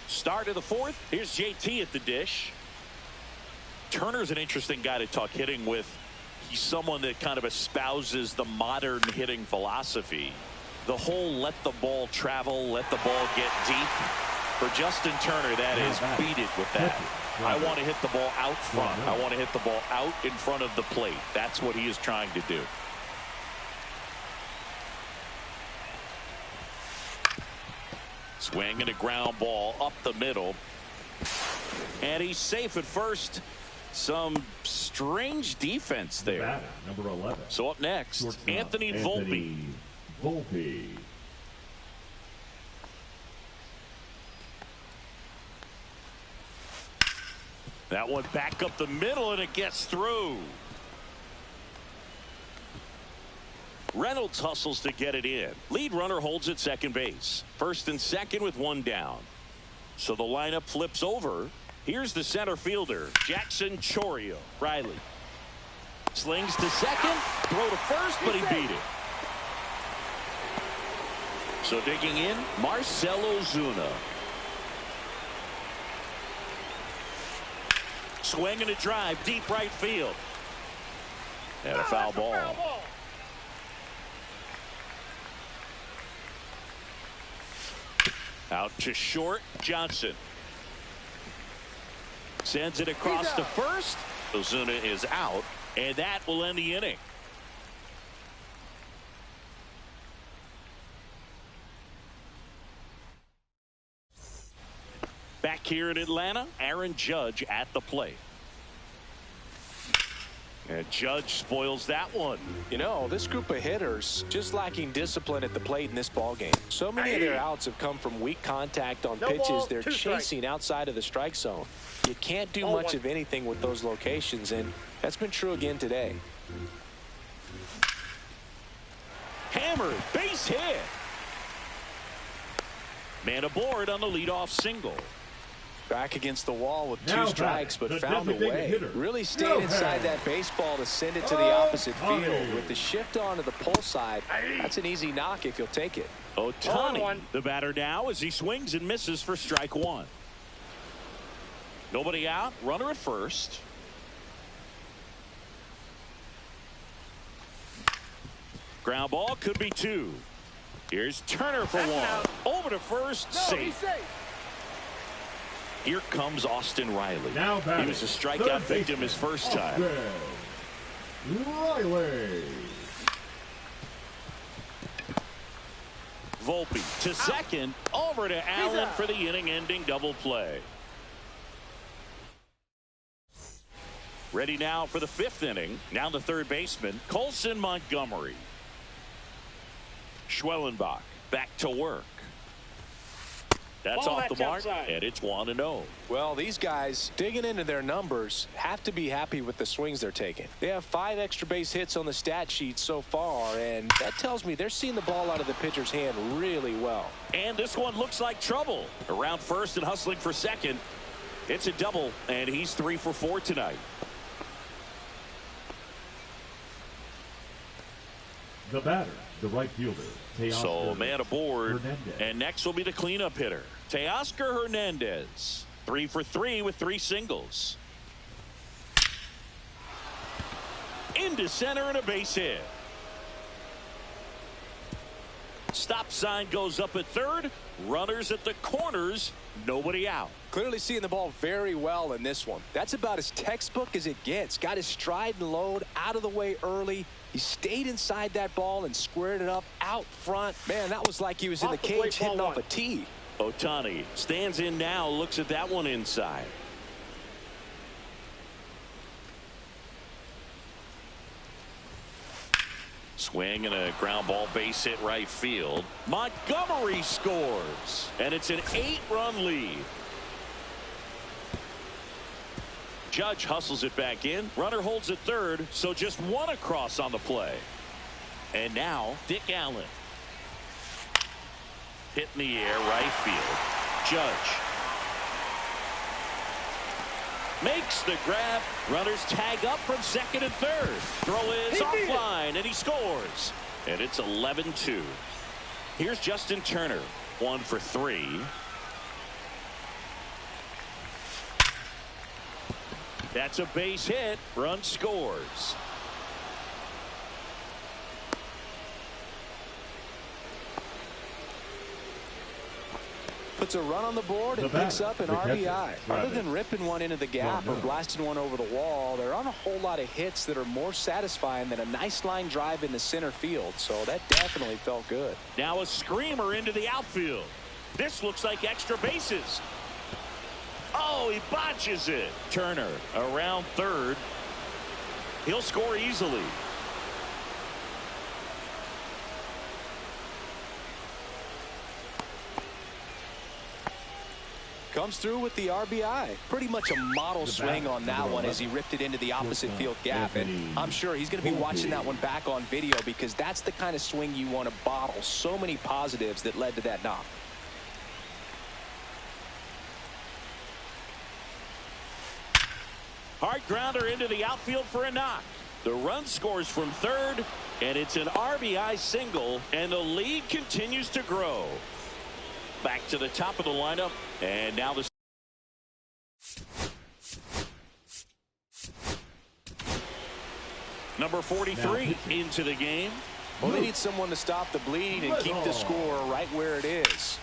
Start of the 4th. Here's JT at the dish. Turner's an interesting guy to talk hitting with. he's someone that kind of espouses the modern hitting philosophy. The whole let the ball travel, let the ball get deep. For Justin Turner, that is beat it with that. I want to hit the ball out front. I want to hit the ball out in front of the plate. That's what he is trying to do. Swing and a ground ball up the middle. And he's safe at first. Some strange defense there. Number 11. So up next, Anthony Volpe. That one back up the middle, and it gets through. Reynolds hustles to get it in. Lead runner holds at second base. First and second with one down. So the lineup flips over. Here's the center fielder, Jackson Chourio. Riley slings to second, throw to first, but he beat it. So digging in, Marcell Ozuna. Swing and a drive, deep right field. And a foul ball. Out to short, Johnson. Sends it across to first. Ozuna is out, and that will end the inning. Back here in Atlanta, Aaron Judge at the plate. And Judge spoils that one. You know, this group of hitters just lacking discipline at the plate in this ballgame. So many of their outs have come from weak contact on pitches they're chasing outside of the strike zone. You can't do much of anything with those locations, and that's been true again today. Hammered, base hit. Man aboard on the leadoff single. Back against the wall with two strikes, but found a way. Really stayed inside that baseball to send it to the opposite field. With the shift on to the pull side, that's an easy knock if you'll take it. Ohtani, the batter now, as he swings and misses for strike one. Nobody out, runner at first. Ground ball, could be two. Here's Turner for one. Over to first, safe. Here comes Austin Riley. He was a strikeout victim his first time. Riley. Volpe to second, over to Allen for the inning-ending double play. Ready now for the fifth inning. Now the third baseman, Colson Montgomery. Schwellenbach back to work. That's off the mark, and it's 1-0. Well, these guys, digging into their numbers, have to be happy with the swings they're taking. They have 5 extra base hits on the stat sheet so far, and that tells me they're seeing the ball out of the pitcher's hand really well. And this one looks like trouble. Around first and hustling for second. It's a double, and he's 3 for 4 tonight. The batter, the right fielder. So man aboard, and next will be the cleanup hitter, Teoscar Hernandez. 3 for 3 with 3 singles. Into center and a base hit. Stop sign goes up at third. Runners at the corners. Nobody out. Clearly seeing the ball very well in this one. That's about as textbook as it gets. Got his stride and load out of the way early. He stayed inside that ball and squared it up out front. Man, that was like he was in the cage hitting off a tee. Ohtani stands in now, looks at that one inside. Swing and a ground ball base hit right field. Montgomery scores, and it's an 8-run lead. Judge hustles it back in. Runner holds at third, so just one across on the play. And now Dick Allen. Hit in the air, right field. Judge makes the grab. Runners tag up from second and third. Throw is offline, and he scores. And it's 11-2. Here's Justin Turner, 1 for 3. That's a base hit. Run scores. puts a run on the board and The picks batter, up an the catcher, RBI. Other Travis than ripping one into the gap or d'Arnaud. blasting one over the wall, there aren't a whole lot of hits that are more satisfying than a nice line drive in the center field. So that definitely felt good. Now a screamer into the outfield. This looks like extra bases. Oh, he botches it. Turner around third. He'll score easily. Comes through with the RBI. Pretty much a model The swing batter, on that number one as he 11. ripped it into the opposite Shortstop, field gap. And Anthony I'm sure he's going to be watching that Volpe. one back on video because that's the kind of swing you want to bottle. So many positives that led to that knock. Hard grounder into the outfield for a knock. The run scores from third, and it's an RBI single, and the lead continues to grow. Back to the top of the lineup, and now the number 43 into the game. Well, they need someone to stop the bleeding and keep the score right where it is.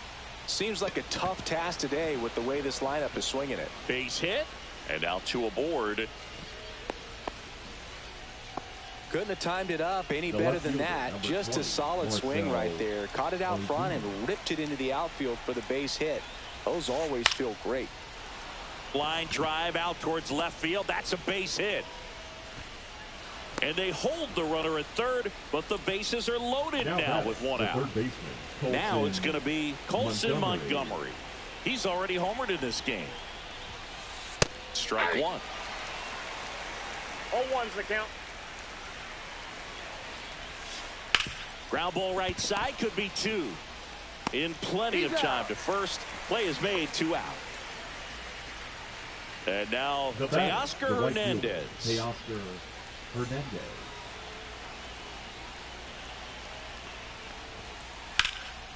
Seems like a tough task today with the way this lineup is swinging it. Base hit, and now two aboard. Couldn't have timed it up any The better left than fielder, that. number Just a 20, solid swing Marcell right there. Caught it out front and Ozuna. ripped it into the outfield for the base hit. Those always feel great. Line drive out towards left field. That's a base hit. And they hold the runner at third, but the bases are loaded now with one the out. third baseman, Now Colson it's going to be Colson Montgomery. He's already homered in this game. Strike one. 0-1's the count. Ground ball right side, could be two. In plenty of time to first. Play is made, two out. And now The batter, Teoscar the right fielder, Hernandez. Teoscar Hernandez.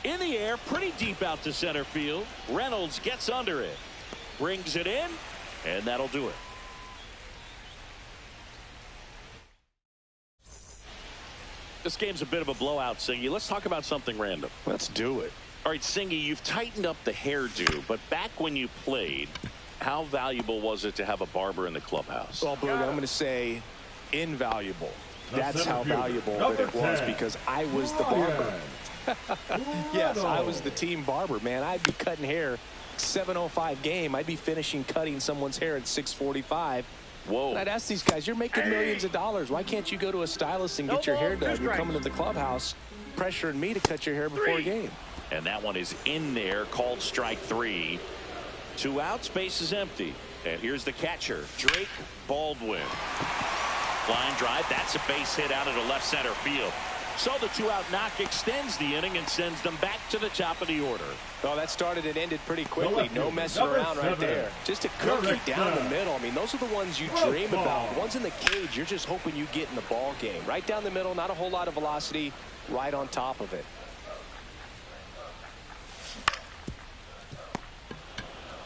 In the air, pretty deep out to center field. Reynolds gets under it. Brings it in, and that'll do it. This game's a bit of a blowout, Singy. Let's talk about something random. Let's do it. All right, Singy, you've tightened up the hairdo, but back when you played, how valuable was it to have a barber in the clubhouse? Well, Berg, I'm going to say invaluable. The That's center how fielder, valuable number that it was 10, because I was the barber. Ryan Yes, I was Reynolds. the team barber, man. I'd be cutting hair 7:05 game. I'd be finishing cutting someone's hair at 6:45. Whoa. And I'd ask these guys, you're making millions of dollars. Why can't you go to a stylist and get your hair done? You're coming to the clubhouse pressuring me to cut your hair before a game. And that one is in there, called strike three. Two outs, base is empty. And here's the catcher, Drake Baldwin. Line drive, that's a base hit out into left center field. So the two-out knock extends the inning and sends them back to the top of the order. Oh, that started and ended pretty quickly. left No fielder, messing number around right 7, there. Just a cookie Derek down the Bell. middle. I mean, those are the ones you Rope dream about. ball. The ones in the cage, you're just hoping you get in the ball game. Right down the middle, not a whole lot of velocity, right on top of it.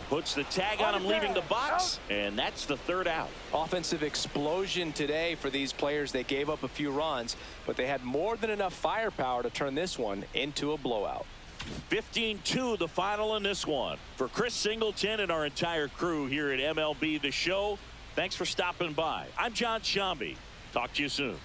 Puts the tag on him leaving the box, and that's the third out. Offensive explosion today for these players. They gave up a few runs, but they had more than enough firepower to turn this one into a blowout. 15-2 the final in this one. For Chris Singleton and our entire crew here at MLB The Show, thanks for stopping by. I'm John Shambi. Talk to you soon.